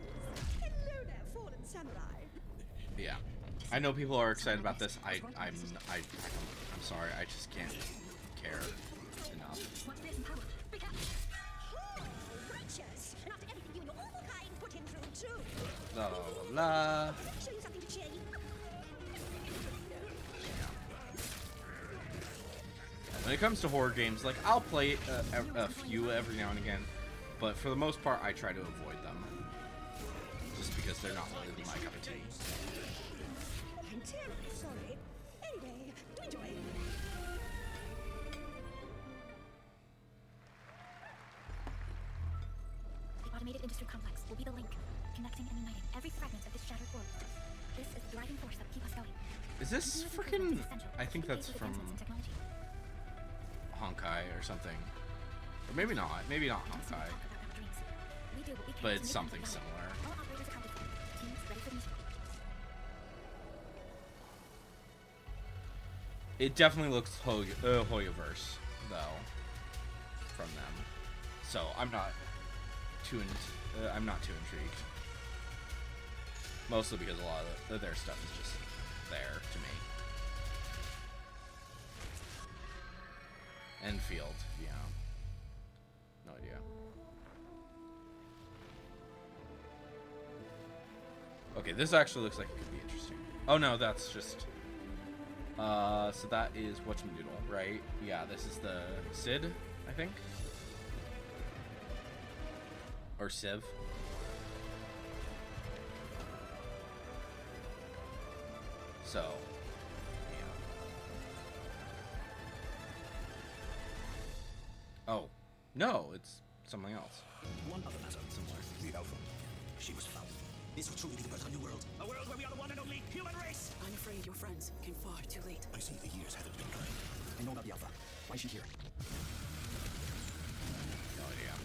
Hello there, fallen samurai. Yeah. I know people are excited about this. I'm sorry. I just can't care enough. Blah, blah, blah, blah. When it comes to horror games, like, I'll play a few every now and again, but for the most part, I try to avoid them. Just because they're not really my cup of tea. I'm terribly sorry. Anyway, do enjoy. The automated industry complex will be the link, connecting and uniting every fragment of this shattered world. This is the driving force that will keep us going. Is this freaking... I think that's from Honkai or something. Or maybe not. Maybe not Honkai. But it's something similar. It definitely looks Hoyoverse, though, from them. So I'm not too intrigued. Mostly because a lot of their stuff is just there to me. Enfield, yeah. No idea. Okay, this actually looks like it could be interesting. Oh no, that's just... so that is whatchamadoodle, right? Yeah, this is the Sid, I think? Or Civ. So, yeah. Oh, no, it's something else. One other matter. Similar. The Alpha. She was found. This will truly be the birth of a new world. A world where we are the one and only human race. I'm afraid your friends came far too late. I see the years haven't been kind. I know about the Alpha. Why is she here? No idea.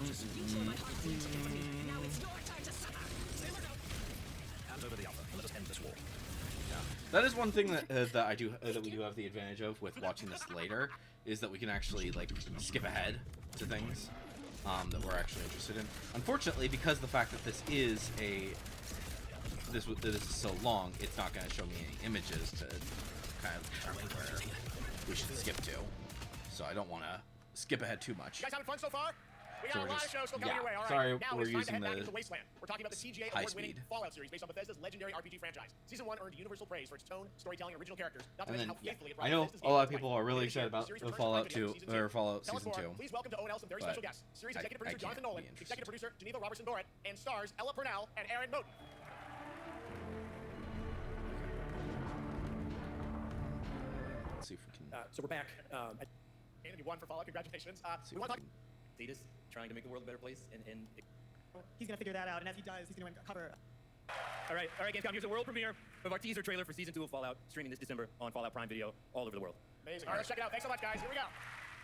You saw my heart bleed to give me. Now it's your time to suffer. Look out. Hand over the Alpha and let us end this war. Yeah. That is one thing that that we do have the advantage of with watching this later, is that we can actually like skip ahead to things that we're actually interested in. Unfortunately, because the fact that this is this is so long, it's not going to show me any images to kind of determine where we should skip to. So I don't want to skip ahead too much. You guys having fun so far? We So got a we're live just- show still coming yeah, your way. All right. sorry, Now we're it's time to using head back the into Wasteland. We're talking about the CGA high award-winning speed. Fallout series based on Bethesda's legendary RPG franchise. Season 1 earned universal praise for its tone, storytelling, and original characters. Not to And mention then, how faithfully it I know Bethesda's a lot of games people to life. are really Later this year, excited about the series returns Fallout to 2 or Fallout Tell us Season more. 2. Please welcome to ONL some very but special guests. Series executive producer I Jonathan can't Nolan, be interested. executive producer Geneva Robertson Dorrit, and stars Ella Purnell and Aaron Moten. Let's see if we can. So we're back. And you won for Fallout. Congratulations. We want to talk. Data's trying to make the world a better place, and He's gonna figure that out, and as he does, he's gonna uncover. all right, Gamescom. Here's a world premiere of our teaser trailer for Season 2 of Fallout, streaming this December on Fallout Prime Video all over the world. Amazing. All right, let's check it out. Thanks so much, guys. Here we go.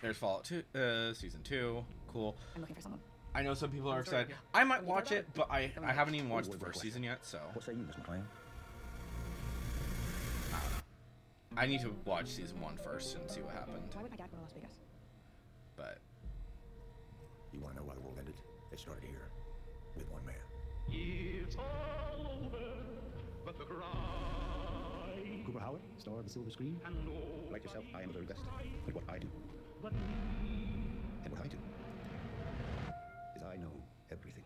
There's Fallout 2, Season 2. Cool. I'm looking for someone. I know some people are I'm sorry, excited. yeah. I might I'm watch sorry. it, but I haven't even watched the Wait, first season yet, so What say you, Mr. McLean? I don't know. I need to watch Season 1 first and see what happened. Why would my dad go to Las Vegas? But You want to know why the world ended? It started here, with one man. It's all over, but the cry. Cooper Howard, star of the silver screen. Like yourself, I am a very best at what I do. And what I do is I know everything.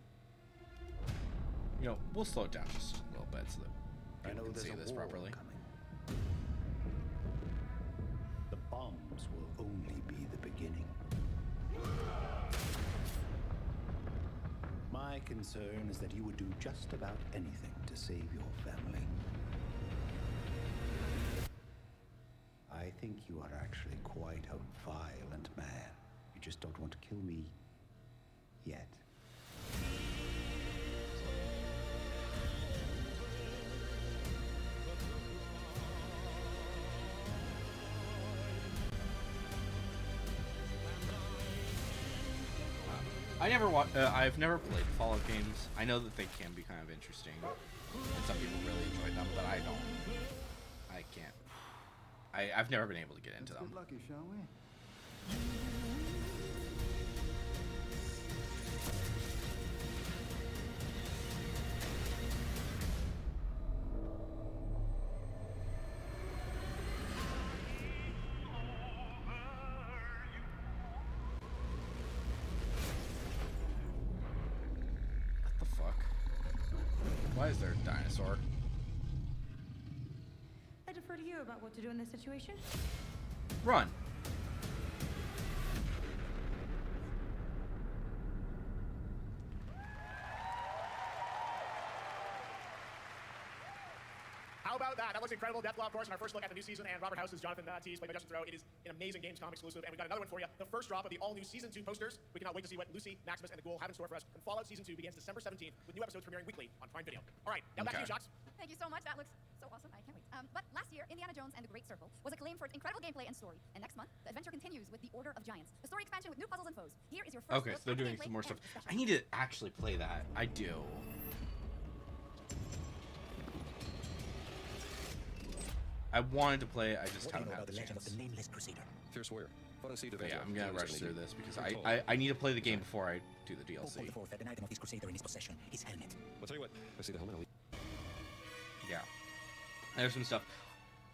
you know, we'll slow it down just a little bit so that I know people can there's see a this war properly. coming. The bombs will only be the beginning. My concern is that you would do just about anything to save your family. I think you are actually quite a violent man. You just don't want to kill me yet. I've never played Fallout games. I know that they can be kind of interesting, and some people really enjoy them, but I don't. I can't. I've never been able to get into them. Get lucky, shall we? Why is there a dinosaur? I defer to you about what to do in this situation. Run. How about that? That looks incredible. Deathclaw, of course, in our first look at the new season, and Robert House's Jonathan Tees, played by Justin Theroux. It is an amazing Gamescom exclusive, and we've got another one for you. The first drop of the all-new Season 2 posters. We cannot wait to see what Lucy, Maximus, and the Ghoul have in store for us. And Fallout Season 2 begins December 17th, with new episodes premiering weekly on Prime Video. All right, now back to you, Shots. Thank you so much. That looks so awesome. I can't wait. But last year, Indiana Jones and the Great Circle was acclaimed for its incredible gameplay and story. And next month, the adventure continues with the Order of Giants, a story expansion with new puzzles and foes. Here is your first Okay, look so they're at the doing gameplay some more and stuff. discussion. I need to actually play that. I do. I wanted to play it, I just haven't had the chance. Fierce Warrior. But yeah, I'm gonna rush through this because I need to play the game before I do the DLC. An item of this crusader in his possession, his helmet. I'll tell you what, I see the helmet. Yeah. There's some stuff.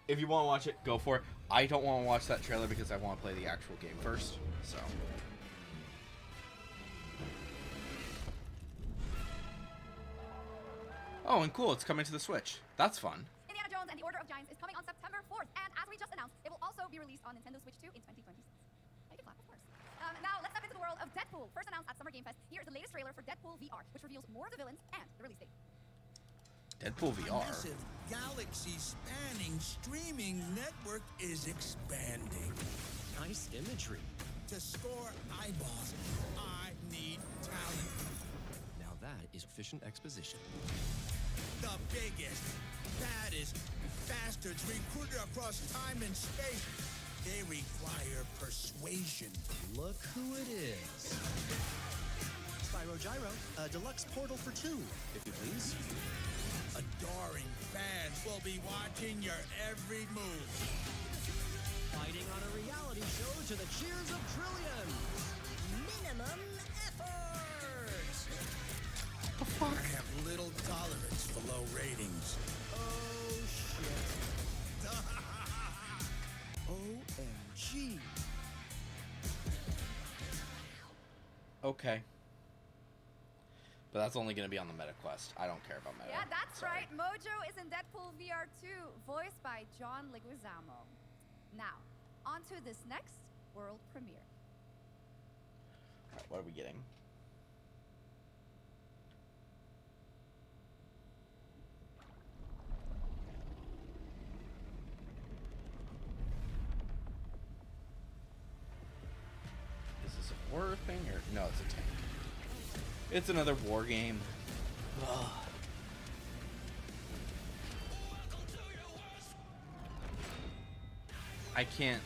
If you want to watch it, go for it. I don't want to watch that trailer because I want to play the actual game first. So. Oh, and cool, it's coming to the Switch. That's fun. Indiana Jones and the Order of Giants is coming on September 4th, and as we just announced, it will also be released on Nintendo Switch 2 in 2026. Make it clap, of course. Now, let's step into the world of Deadpool. First announced at Summer Game Fest, here is the latest trailer for Deadpool VR, which reveals more of the villains and the release date. Deadpool VR. A massive galaxy-spanning streaming network is expanding. Nice imagery. To score eyeballs, I need talent. Now that is efficient exposition. The biggest, baddest bastards recruited across time and space. They require persuasion. Look who it is. Spyro Gyro, a deluxe portal for 2, if you please. Adoring fans will be watching your every move. Fighting on a reality show to the cheers of trillions. Minimum effort. I have little tolerance for low ratings. Oh, shit. OMG. Okay. But that's only going to be on the Meta Quest. I don't care about Meta. Yeah, that's right. Mojo is in Deadpool VR 2, voiced by John Leguizamo. Now, on to this next world premiere. Alright, what are we getting? Is this a horror thing or no? It's a tank. It's another war game. Ugh. I can't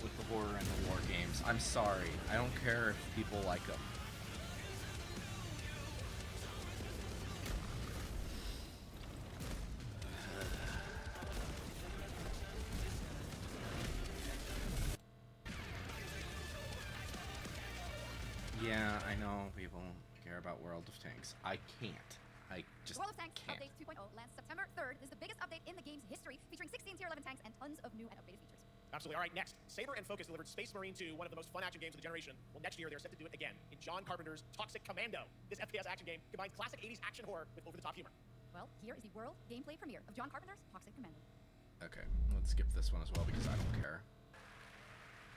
with the horror and the war games. I'm sorry. I don't care if people like them. Yeah, I know people care about World of Tanks. I can't. I just World of Tanks can't. Update 2.0 lands September 3rd. This is the biggest update in the game's history, featuring 16 Tier 11 tanks and tons of new and updated features. Absolutely. All right, next. Saber and Focus delivered Space Marine 2, one of the most fun action games of the generation. Well, next year, they're set to do it again in John Carpenter's Toxic Commando. This FPS action game combines classic 80s action horror with over-the-top humor. Well, here is the world gameplay premiere of John Carpenter's Toxic Commando. Okay, let's skip this one as well because I don't care.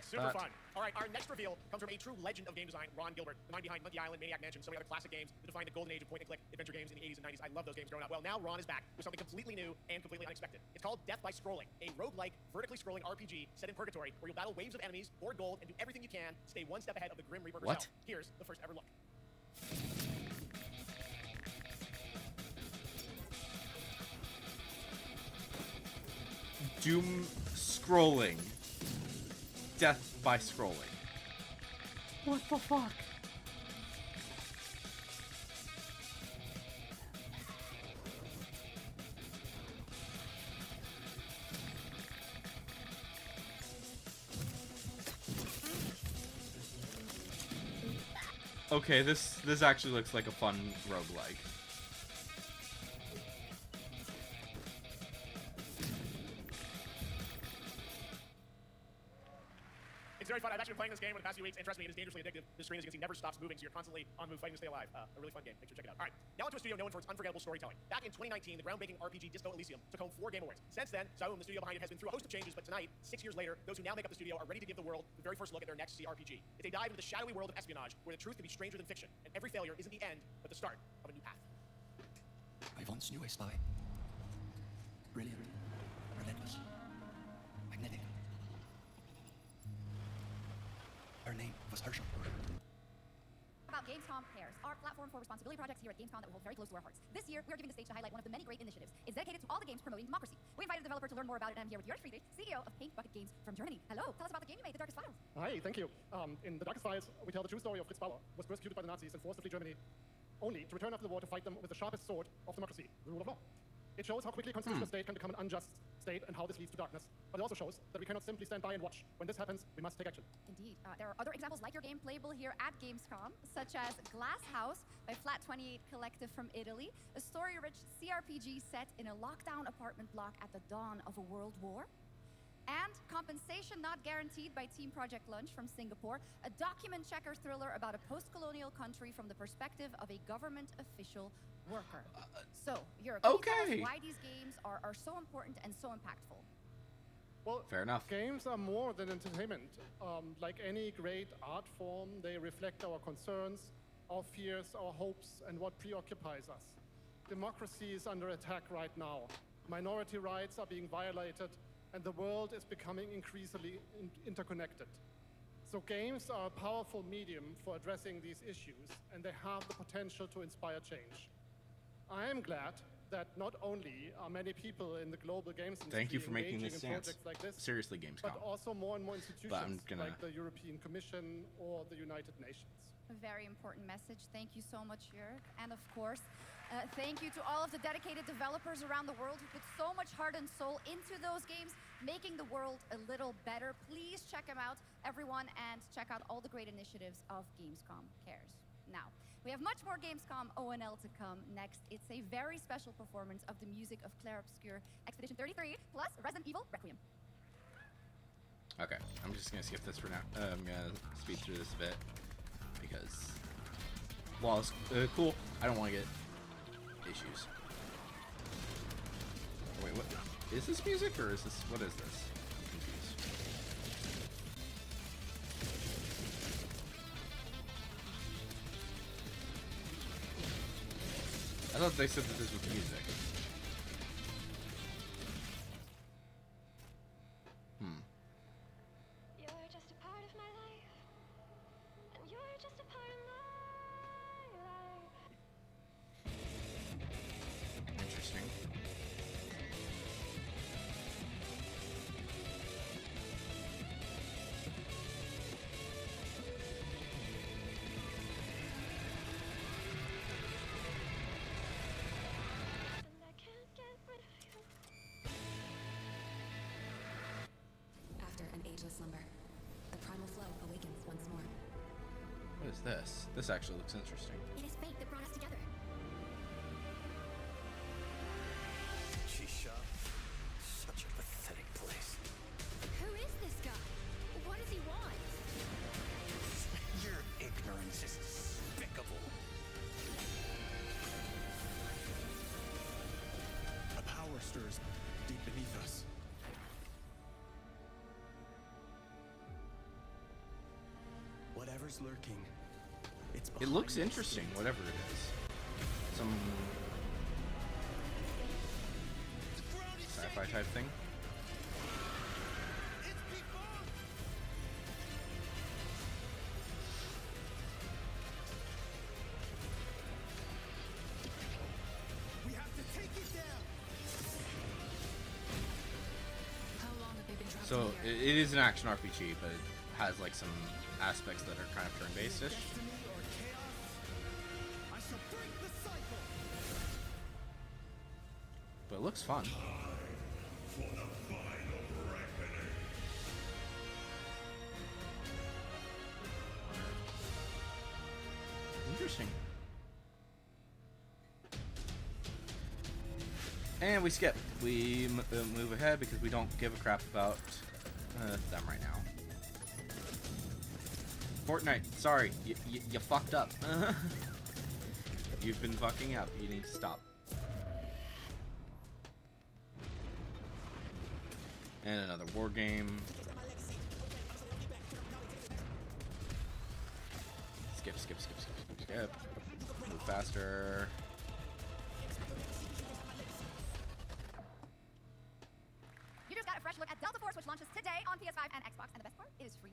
Super fun. All right, our next reveal comes from a true legend of game design, Ron Gilbert, the mind behind Monkey Island, Maniac Mansion, so many other classic games that defined the golden age of point-and-click adventure games in the 80s and 90s. I love those games growing up. Well, now Ron is back with something completely new and completely unexpected. It's called Death by Scrolling, a roguelike, vertically scrolling RPG set in Purgatory where you'll battle waves of enemies, board gold, and do everything you can to stay one step ahead of the Grim Reaper herself. Here's the first ever look. Doom scrolling. Death by scrolling. What the fuck? Okay, this actually looks like a fun roguelike. It's very fun. I've actually been playing this game for the past few weeks, and trust me, it is dangerously addictive. The screen, as you can see, never stops moving, so you're constantly on move fighting to stay alive. A really fun game. Make sure to check it out. All right, now onto a studio known for its unforgettable storytelling. Back in 2019, the groundbreaking RPG Disco Elysium took home 4 Game Awards. Since then, Zaum, the studio behind it, has been through a host of changes, but tonight, 6 years later, those who now make up the studio are ready to give the world the very first look at their next CRPG. It's a dive into the shadowy world of espionage, where the truth can be stranger than fiction, and every failure isn't the end, but the start of a new path. I once knew a spy. Brilliant, relentless, magnetic. Her name was Herschel. About Gamescom Cares, our platform for responsibility projects here at Gamescom that we hold very close to our hearts. This year, we are giving the stage to highlight one of the many great initiatives. It's dedicated to all the games promoting democracy. We invited a developer to learn more about it, and I'm here with Jörg Friedrich, CEO of Paint Bucket Games from Germany. Hello, tell us about the game you made, The Darkest Files. Hi, thank you. In The Darkest Files, we tell the true story of Fritz Bauer, who was persecuted by the Nazis and forced to flee Germany, only to return after the war to fight them with the sharpest sword of democracy, the rule of law. It shows how quickly a constitutional state can become an unjust state and how this leads to darkness. But it also shows that we cannot simply stand by and watch. When this happens, we must take action. Indeed. There are other examples like your game playable here at Gamescom, such as Glass House by Flat 28 Collective from Italy, a story-rich CRPG set in a lockdown apartment block at the dawn of a world war. And Compensation Not Guaranteed by Team Project Lunch from Singapore, a document checker thriller about a post-colonial country from the perspective of a government official worker. So, Jörg, can you tell us why these games are so important and so impactful? Well, fair enough. Games are more than entertainment. Like any great art form, they reflect our concerns, our fears, our hopes, and what preoccupies us. Democracy is under attack right now. Minority rights are being violated, and the world is becoming increasingly interconnected. So games are a powerful medium for addressing these issues, and they have the potential to inspire change. I am glad that not only are many people in the global games industry Thank you for making this engaging in stance. projects like this, Seriously, Gamescom. but also more and more institutions like the European Commission or the United Nations. A very important message. Thank you so much, Jörg. And of course, thank you to all of the dedicated developers around the world who put so much heart and soul into those games, making the world a little better. Please check them out, everyone, and check out all the great initiatives of Gamescom Cares. Now, we have much more Gamescom ONL to come next. It's a very special performance of the music of Clair Obscur Expedition 33, plus Resident Evil Requiem. Okay, I'm just gonna skip this for now. I'm gonna speed through this a bit because while it's cool, I don't want to get issues. Wait, what? Is this music or is this? What is this? I'm confused. I thought they said that this was music. You're just a part of my life, and you're just a part of my life. Interesting. After an ageless slumber, the primal flow awakens once more. What is this? This actually looks interesting. It is fate that brought us together. Shisha, such a pathetic place. Who is this guy? What does he want? Your ignorance is despicable. A power stirs deep beneath us. Whatever's lurking, it's It looks interesting, whatever it is. Some sci-fi type thing. We have to take it down. How long have they been trapped So in here? it is an action RPG, but it has like some aspects that are kind of turn-based-ish. Destiny or chaos. I shall break the cycle. But it looks fun. Interesting. And we skip. We move ahead because we don't give a crap about them right now. Fortnite, sorry, you fucked up. You've been fucking up. You need to stop. And another war game. Skip. Move faster. You just got a fresh look at Delta Force, which launches today on PS5 and Xbox, and the best part, it is free.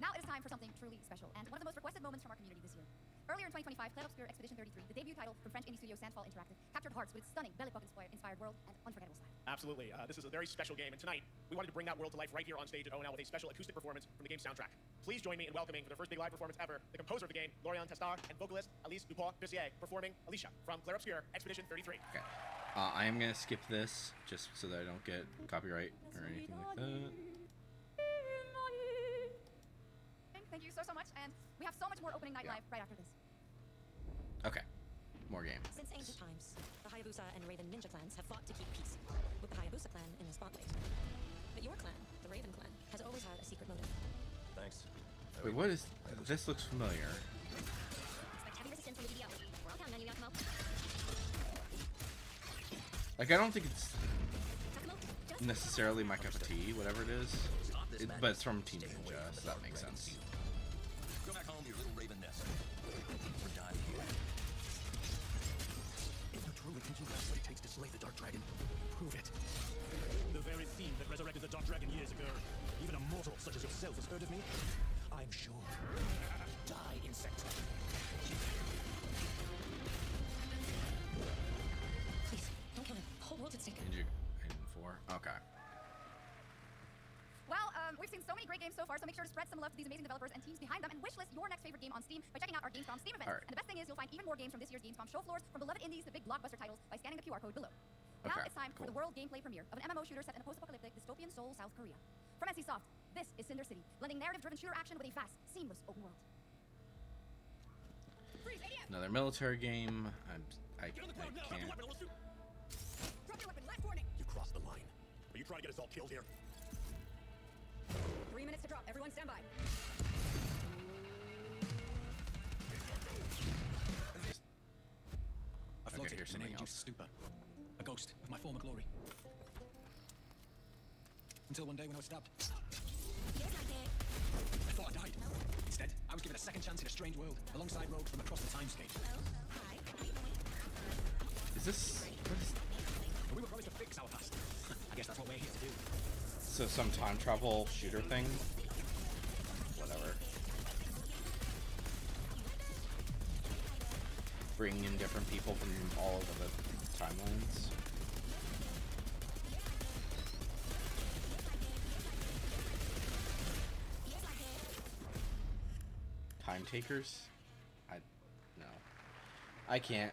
Now it is time for something truly special, and one of the most requested moments from our community this year. Earlier in 2025, Clair Obscur Expedition 33, the debut title from French indie studio Sandfall Interactive, captured hearts with its stunning Belle Époque-inspired world and unforgettable style. Absolutely. This is a very special game, and tonight we wanted to bring that world to life right here on stage at ONL with a special acoustic performance from the game's soundtrack. Please join me in welcoming, for their first big live performance ever, the composer of the game, Lauriane Testard, and vocalist Alice Dupont-Bissier, performing Alicia from Clair Obscur Expedition 33. Okay. I am gonna skip this just so that I don't get copyright or anything like that. Thank you so much, and we have so much more opening night live right after this. Okay. More games. Since ancient times, the Hayabusa and Raven ninja clans have fought to keep peace, with the Hayabusa clan in the spotlight. But your clan, the Raven clan, has always had a secret motive. Thanks. Wait, what is... This looks familiar. Expect heavy resistance from the DDL. We're all counting on you, Yakumo. Like, I don't think it's necessarily my cup of tea, whatever it is. But it's from Team Ninja, so that makes sense. Go back home to your little raven nest. We're done here. If you truly think you have what it takes to slay the Dark Dragon, prove it. The very theme that resurrected the Dark Dragon years ago. Even a mortal such as yourself has heard of me? I'm sure. Die, insect. Please, don't kill him. The whole world's at stake. Ninja Gaiden 4. Okay. Well, we've seen so many great games so far, so make sure to spread some love to these amazing developers and teams behind them, and wishlist your next favorite game on Steam by checking out our Gamescom Steam event. All right. And the best thing is you'll find even more games from this year's Gamescom show floors, from beloved indies to big blockbuster titles, by scanning the QR code below. Now Okay, it's time for the world gameplay premiere of an MMO shooter set in a post-apocalyptic dystopian Seoul, South Korea. From NCSoft, this is Cinder City, blending narrative-driven shooter action with a fast, seamless open world. Another military game. I can't... Drop your weapon, last warning! You crossed the line. Are you trying to get us all killed here? 3 minutes to drop. Everyone stand by. I floated here's in an something induced stupor. A ghost of my former glory. Until one day when I was stabbed. I thought I died. Instead, I was given a second chance in a strange world, alongside rogues from across the timescape. Is this... What is... But we were promised to fix our past. I guess that's what we're here to do. So some time travel shooter thing? Whatever. Bringing in different people from all over the timelines. Time takers? No. I can't.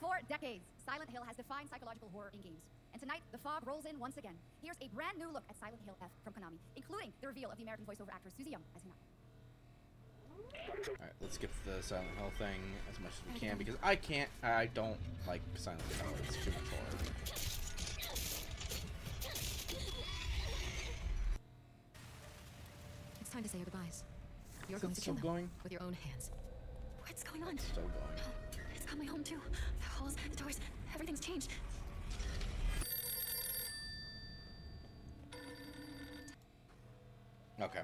For decades, Silent Hill has defined psychological horror in games. And tonight, the fog rolls in once again. Here's a brand new look at Silent Hill F from Konami, including the reveal of the American voiceover actor Susie Young as Hinata. Alright, let's skip the Silent Hill thing as much as we can, because I don't like Silent Hill. It's too much horror. It's time to say your goodbyes. You're Is going it to still kill them going? with your own hands. What's going on? Still going. It's got my home too. The halls, the doors, everything's changed. Okay.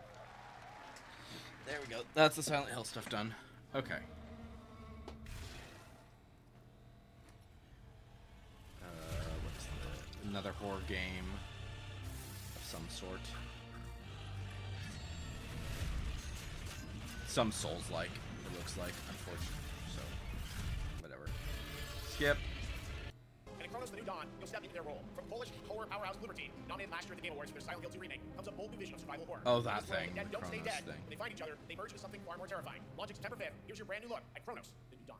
There we go. That's the Silent Hill stuff done. Okay. What's the... Another horror game of some sort. Some Souls-like, it looks like, unfortunately. So, whatever. Skip. And in Chronos The New Dawn, you'll step into their role. From Polish horror powerhouse Liberty, nominated last year at the Game Awards for their Silent Hill 2 remake, comes a bold new vision of survival horror. Oh, that In this world, thing. the dead don't stay Chronos dead. thing. When they find each other, they merge into something far more terrifying. Launching September 5th, here's your brand new look at Chronos The New Dawn.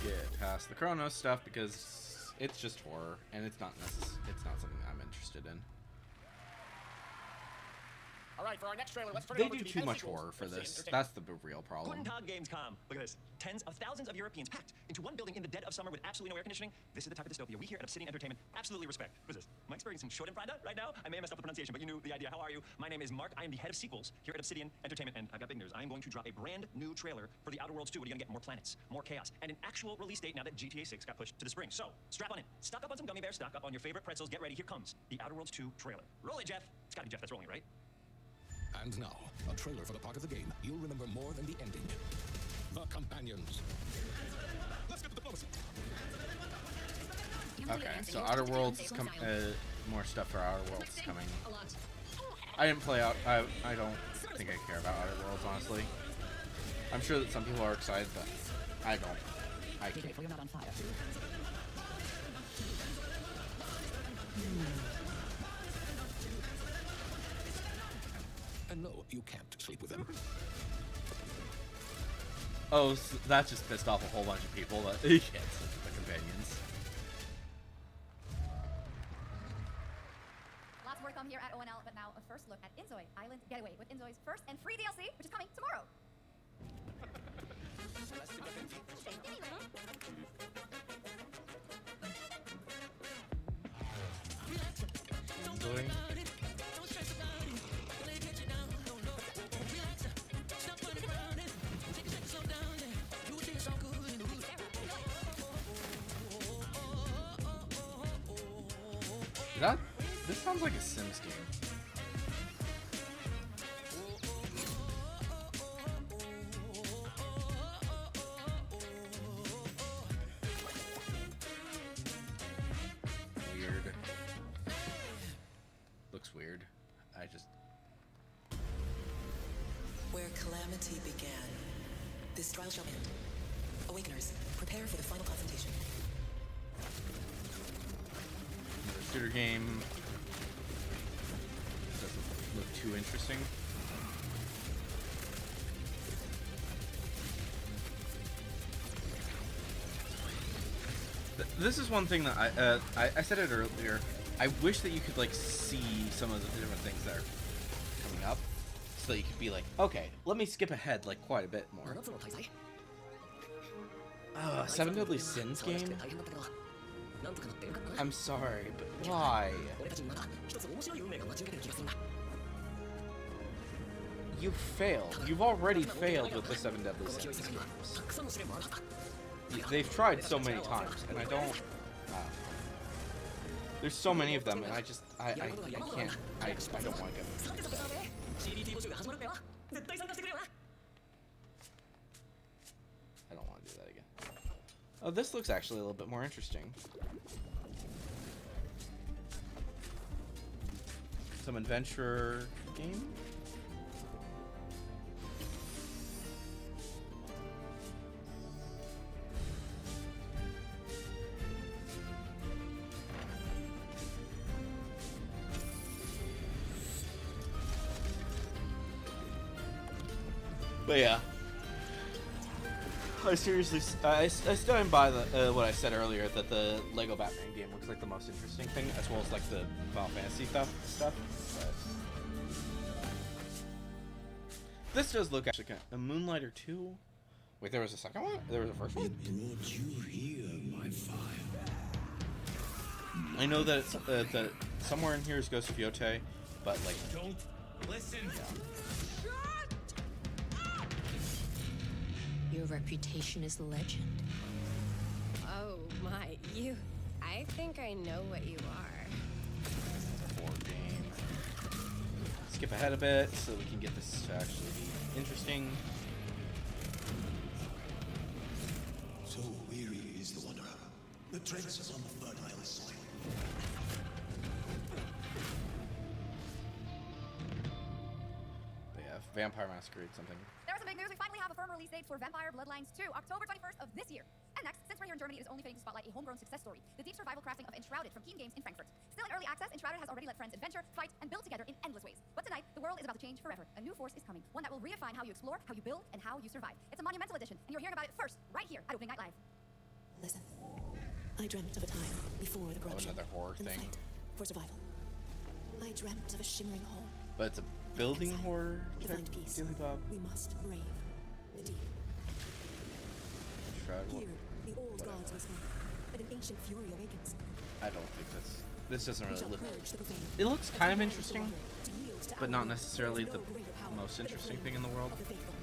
Get past the Chronos stuff because it's just horror and it's not something I'm interested in. All right, for our next trailer, let's turn it They over do to the too head much sequels horror for of City this. Entertainment. That's the real problem. Guten Tag, Gamescom. Look at this. Tens of thousands of Europeans packed into one building in the dead of summer with absolutely no air conditioning. This is the type of dystopia we here at Obsidian Entertainment absolutely respect. What is this? Am I experiencing Schadenfreude right now? I may have messed up the pronunciation, but you knew the idea. How are you? My name is Mark. I am the head of sequels here at Obsidian Entertainment, and I've got big news. I am going to drop a brand new trailer for The Outer Worlds 2. What are you going to get? More planets, more chaos, and an actual release date now that GTA 6 got pushed to the spring. So, strap on in. Stock up on some gummy bears, stock up on your favorite pretzels. Get ready. Here comes The Outer Worlds 2 trailer. Roll it, Jeff. It's got to be Jeff that's rolling, right? And now, a trailer for the part of the game you'll remember more than the ending. The Companions. Let's get to diplomacy. Okay, so Outer Worlds is more stuff for Outer Worlds is coming. I didn't play out. I don't think I care about Outer Worlds, honestly. I'm sure that some people are excited, but I don't. I can't. You're not on fire. And no, you can't sleep with them. Oh, so that just pissed off a whole bunch of people that you can't sleep with the companions. Lots more to come here at ONL, but now a first look at Inzoi Island Getaway with Inzoi's first and free DLC, which is coming tomorrow. Enjoy. This sounds like a Sims game. Weird. Looks weird. I just... Where calamity began, this trial shall end. Awakeners, prepare for the final confrontation. Another shooter game. Doesn't look too interesting. This is one thing that I said it earlier. I wish that you could like see some of the different things that are coming up, so that you could be like, okay, let me skip ahead like quite a bit more. Seven Deadly Sins game? I'm sorry, but why? You failed. You've already failed with the Seven Deadly Sins games. They've tried so many times, and I don't... there's so many of them, and I just... I can't... I don't like them. I don't want to do that again. Oh, this looks actually a little bit more interesting. Some adventure game? But yeah, I seriously, I stand by the what I said earlier, that the Lego Batman game looks like the most interesting thing, as well as like the Final Fantasy stuff. But this does look actually kind of, a Moonlighter 2. Wait, there was a second one? There was a first one? Brought you here, my fire. I know that it's, that somewhere in here is Ghost of Yote, but like, Don't listen. Yeah. Your reputation is legend. Oh my, you... I think I know what you are. Board game. Skip ahead a bit so we can get this to actually be interesting. So weary is the wanderer. The treads on the fertile soil. They have Vampire Masquerade something. There's some big news. We finally have a firm release date for Vampire Bloodlines 2, October 21st of this year. And next, since we're here in Germany, it is only fitting to spotlight a homegrown success story, the deep survival crafting of Enshrouded from Keen Games in Frankfurt. Still in early access, Enshrouded has already let friends adventure, fight, and build together in endless ways. But tonight, the world is about to change forever. A new force is coming, one that will redefine how you explore, how you build, and how you survive. It's a monumental edition, and you're hearing about it first, right here at Opening Night Live. Listen, I dreamt of a time before the corruption another horror and the thing. fight for survival. I dreamt of a shimmering home But it's a building horror To type find peace, dealy bob. we must brave the deep. Shroud. Here, the old gods whisper, and an ancient fury awakens. I don't think this doesn't We really shall look. purge the profane. It looks kind of And interesting, to yield to but our not will. necessarily There the is no greater power most than the interesting flame thing in the world. of the faithful.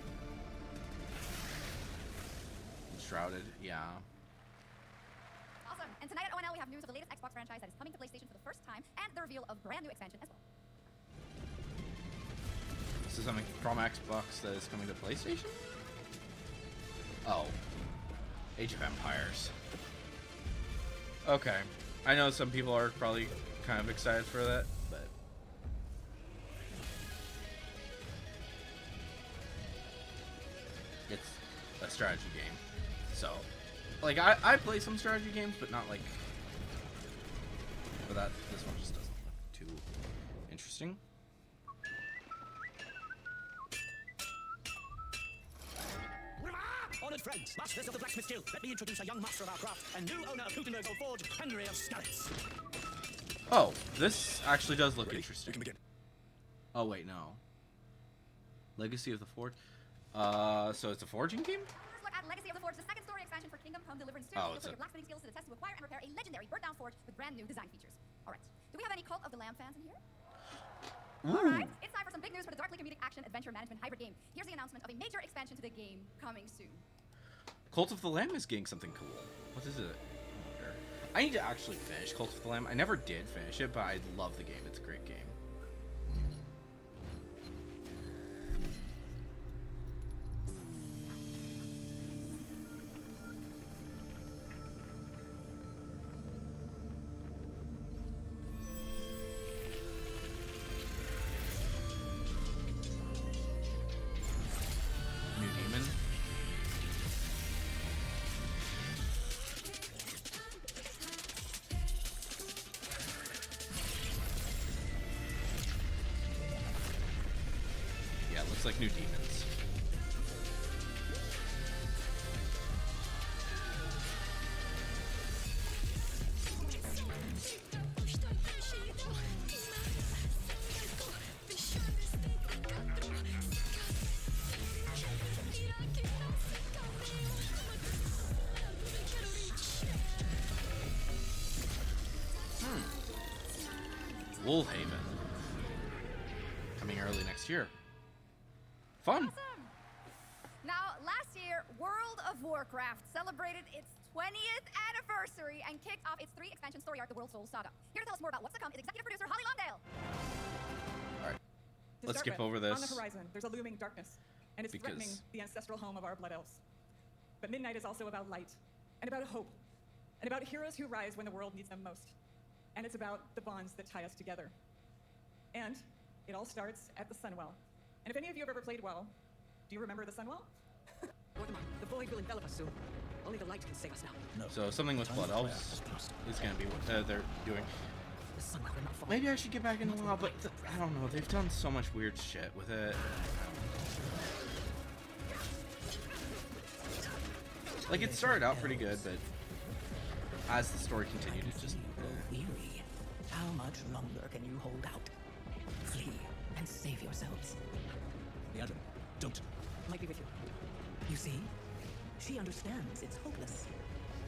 Shrouded, yeah. Awesome. And tonight at ONL we have news of the latest Xbox franchise that is coming to PlayStation for the first time, and the reveal of brand new expansion as well. This is something from Xbox that is coming to PlayStation? Oh. Age of Empires. Okay. I know some people are probably kind of excited for that, but... It's a strategy game. So, like, I play some strategy games, but not like... But this one just doesn't look too interesting. Honoured friends, masters of the blacksmith guild, let me introduce a young master of our craft and new owner of Gutenberg Forge, Henry of Skalitz. Oh, this actually does look interesting. Oh wait, no. Legacy of the Forge. So it's a forging game? First look at Legacy of the Forge, the second story expansion for Kingdom Come Deliverance 2. Oh, You'll it's put a- your blacksmithing skills to the test to acquire and repair a legendary burnt-down forge with brand new design features. All right. Do we have any Cult of the Lamb fans in here? Ooh. All right. It's time for some big news for the darkly comedic action adventure management hybrid game. Here's the announcement of a major expansion to the game coming soon. Cult of the Lamb is getting something cool. What is it? I need to actually finish Cult of the Lamb. I never did finish it, but I love the game. It's a great game. New demon. Yeah, it looks like new demons. Woolhaven. Coming early next year. Fun. Awesome. Now, last year, World of Warcraft celebrated its 20th anniversary and kicked off its 3 expansion story arc, the World Soul Saga. Here to tell us more about what's to come is executive producer Holly Longdale. Alright. To Let's start skip with, over this. On the horizon, there's a looming darkness, and it's Because- threatening the ancestral home of our blood elves. But midnight is also about light, and about hope, and about heroes who rise when the world needs them most. And it's about the bonds that tie us together. And it all starts at the Sunwell. And if any of you have ever played WoW, do you remember the Sunwell? The void will envelop us soon. Only the light can save us now. So something with Blood Elves is going to be what they're doing. Maybe I should get back into WoW, but I don't know. They've done so much weird shit with it. Like, it started out pretty good, but as the story continued, it just... Weary. How much longer can you hold out? Flee and save yourselves. The other, don't. Might be with you. You see? She understands it's hopeless.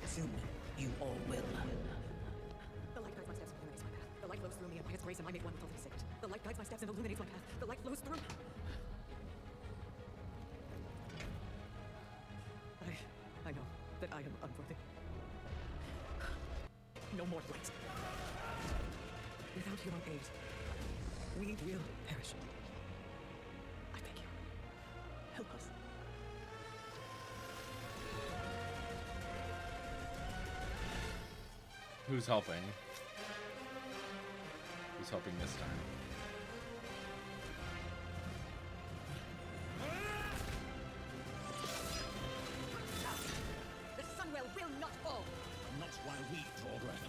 Soon, you all will. The light guides my steps and illuminates my path. The light flows through me, and by its grace am I made one with all the sacred. The light guides my steps and illuminates my path. The light flows through. I know that I am unworthy. No more light. Without your aid, we will perish. I beg you, help us. Who's helping? Who's helping this time? The Sunwell will not fall. Not while we draw breath.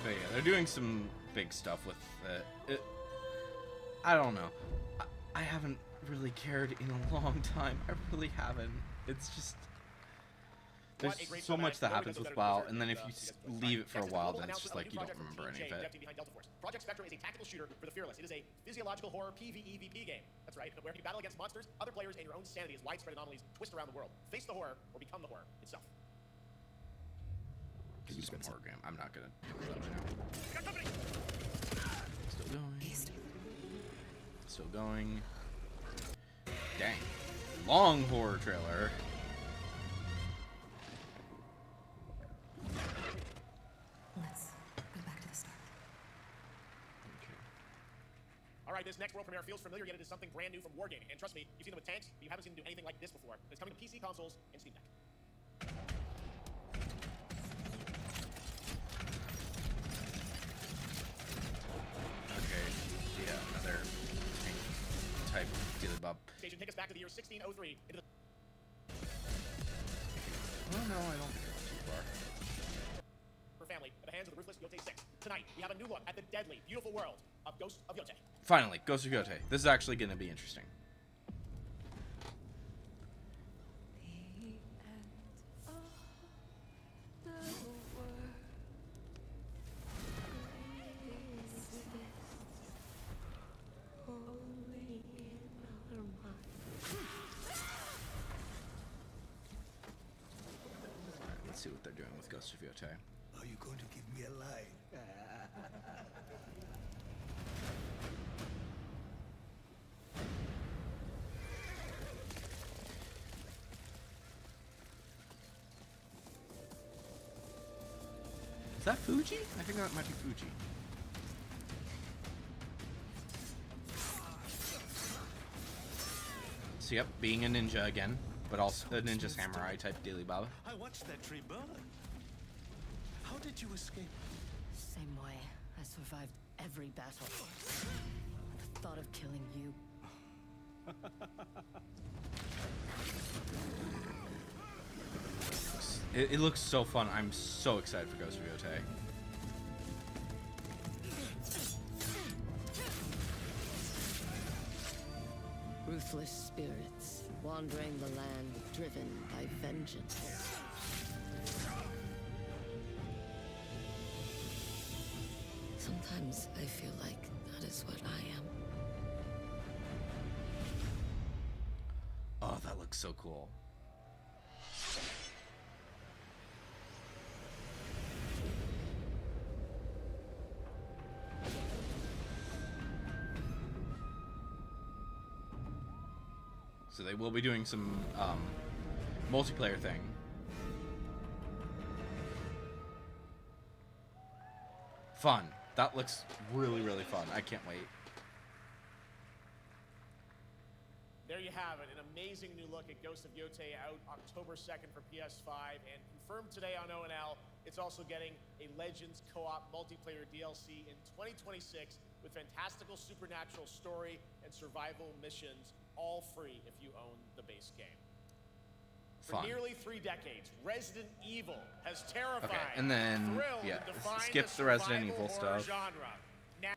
But yeah, they're doing some big stuff with it. I don't know. I haven't really cared in a long time. I really haven't. It's just... There's What a great so show, much man. that No one happens does with it better WoW, than and then if Blizzard. you leave it for a Next is while, global then it's just announcement like you of a don't new remember project any from of Team it. J, behind Delta Force. Project Spectrum is a tactical shooter for the fearless. It is a physiological horror PvE game. That's right, where you battle against monsters, other players, and your own sanity as widespread anomalies twist around the world. Face the horror or become the horror itself. This is some horror game. I'm not gonna do it right now. Still going. Still going. Dang. Long horror trailer. Let's go back to the start. All right, this next world premiere feels familiar, yet it is something brand new from Wargaming. And trust me, you've seen them with tanks, but you haven't seen them do anything like this before. It's coming to PC, consoles, and Steam Deck. Okay. Yeah, another tank type dealy bob. Station, take us back to the year 1603 into the... Oh no, I don't think I went too far. For family, at the hands of the ruthless Yote 6. Tonight, we have a new look at the deadly, beautiful world of Ghost of Yote. Finally, Ghost of Yote. This is actually going to be interesting. Let's see what they're doing with Ghost of Yote. Are you going to give me a line? Is that Fuji? I think that might be Fuji. So yep, being a ninja again, but also a ninja samurai type daily baba. I watched that tree burn. How did you escape? Same way. I survived every battle. The thought of killing you. It looks so fun. I'm so excited for Ghost of Yote. Ruthless spirits, wandering the land, driven by vengeance. Sometimes I feel like that is what I am. Oh, that looks so cool. So they will be doing some multiplayer thing. Fun. That looks really, really fun. I can't wait. There you have it, an amazing new look at Ghost of Yote out October 2nd for PS5 and confirmed today on ONL. It's also getting a Legends co-op multiplayer DLC in 2026 with fantastical supernatural story and survival missions, all free if you own the base game. For Fun. nearly 3 decades, Resident Evil has terrified, Okay, and then thrilled, yeah, and defined skip the Resident survival Evil horror stuff. genre. Now,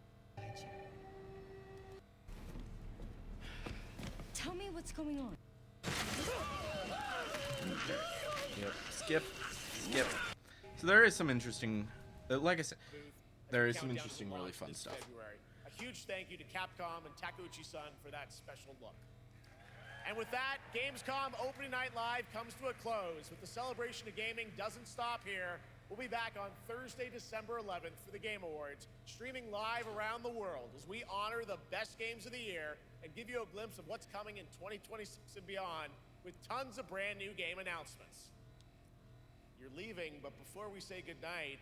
Tell me what's going on. Yep. Skip. So there is some interesting, like I said, there is some countdown to interesting, launch really fun this stuff. February. A huge thank you to Capcom and Takeuchi-san for that special look. And with that, Gamescom Opening Night Live comes to a close. With the celebration of gaming doesn't stop here. We'll be back on Thursday, December 11th for the Game Awards, streaming live around the world as we honor the best games of the year and give you a glimpse of what's coming in 2026 and beyond with tons of brand new game announcements. You're leaving, but before we say goodnight,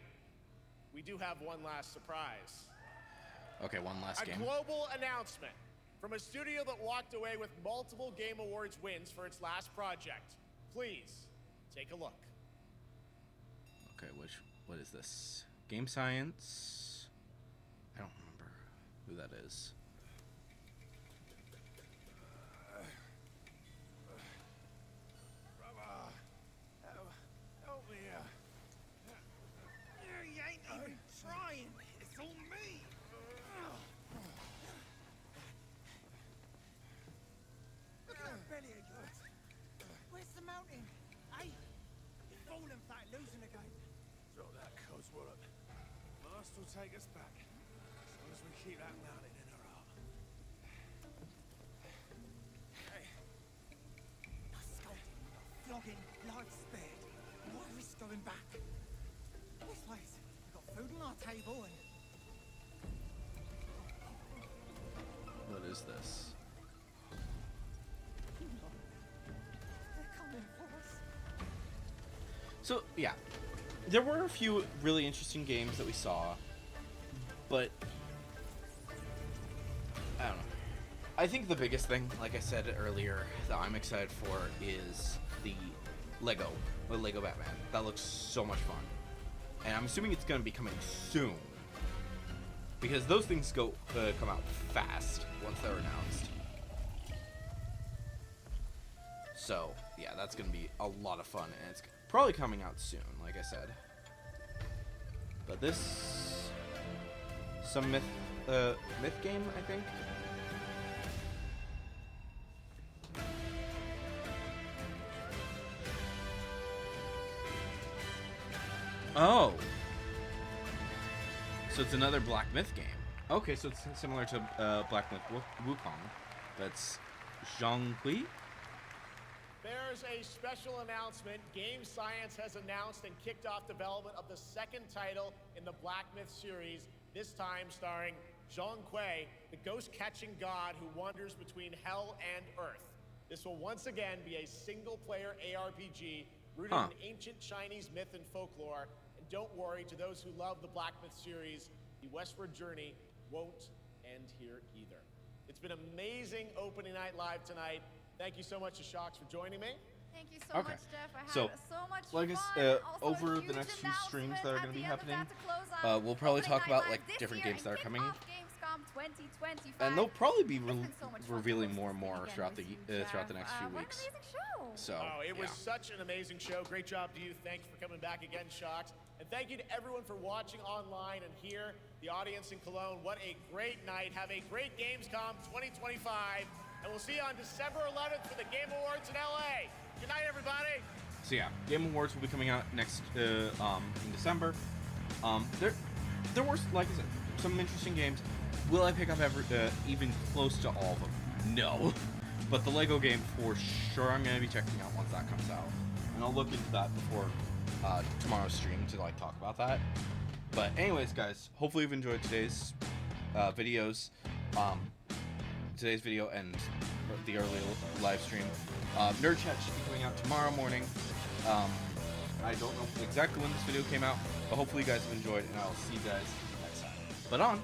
we do have one last surprise. Okay, one last game. A global announcement from a studio that walked away with multiple Game Awards wins for its last project. Please, take a look. Okay, what is this? Game Science? I don't remember who that is. Help me. You ain't even trying. It's on me. Look at that belly of yours. Where's the mountain? Hey, take us back, as long as we keep that mountain in our heart. Hey. No scolding, no flogging, life spared. Why risk going back? This place, we've got food on our table and... What is this? They're coming for us. So, yeah. There were a few really interesting games that we saw, but I don't know. I think the biggest thing, like I said earlier, that I'm excited for is the Lego Batman. That looks so much fun. And I'm assuming it's going to be coming soon, because those things come out fast once they're announced. So, yeah, that's going to be a lot of fun, and it's probably coming out soon, like I said. But this... some myth game, I think? Oh! So it's another Black Myth game. Okay, so it's similar to Black Myth Wukong. That's Zhonghui? There's a special announcement. Game Science has announced and kicked off development of the second title in the Black Myth series, this time starring Zhong Kui, the ghost-catching god who wanders between hell and earth. This will once again be a single-player ARPG rooted in ancient Chinese myth and folklore. And don't worry, to those who love the Black Myth series, the westward journey won't end here either. It's been amazing opening night live tonight. Thank you so much to Shocks for joining me. Thank you so much, Jeff. I had so much like fun. Over the next few streams that are going to be happening, we'll probably talk about like different games that are coming. Gamescom 2025. And they'll probably be revealing more and more throughout the next few weeks. So, it was such an amazing show. Great job to you. Thanks for coming back again, Shocks. And thank you to everyone for watching online and here, the audience in Cologne. What a great night. Have a great Gamescom 2025. And we'll see you on December 11th for the Game Awards in LA. Good night, everybody. So yeah, Game Awards will be coming out next in December. There were, like I said, some interesting games. Will I pick up even close to all of them? No. But the Lego game, for sure, I'm going to be checking out once that comes out. And I'll look into that before tomorrow's stream to like talk about that. But anyways, guys, hopefully you've enjoyed today's videos. Today's video and the early live stream. Nerd Chat should be coming out tomorrow morning. I don't know exactly when this video came out, but hopefully you guys have enjoyed, and I'll see you guys next time. But on.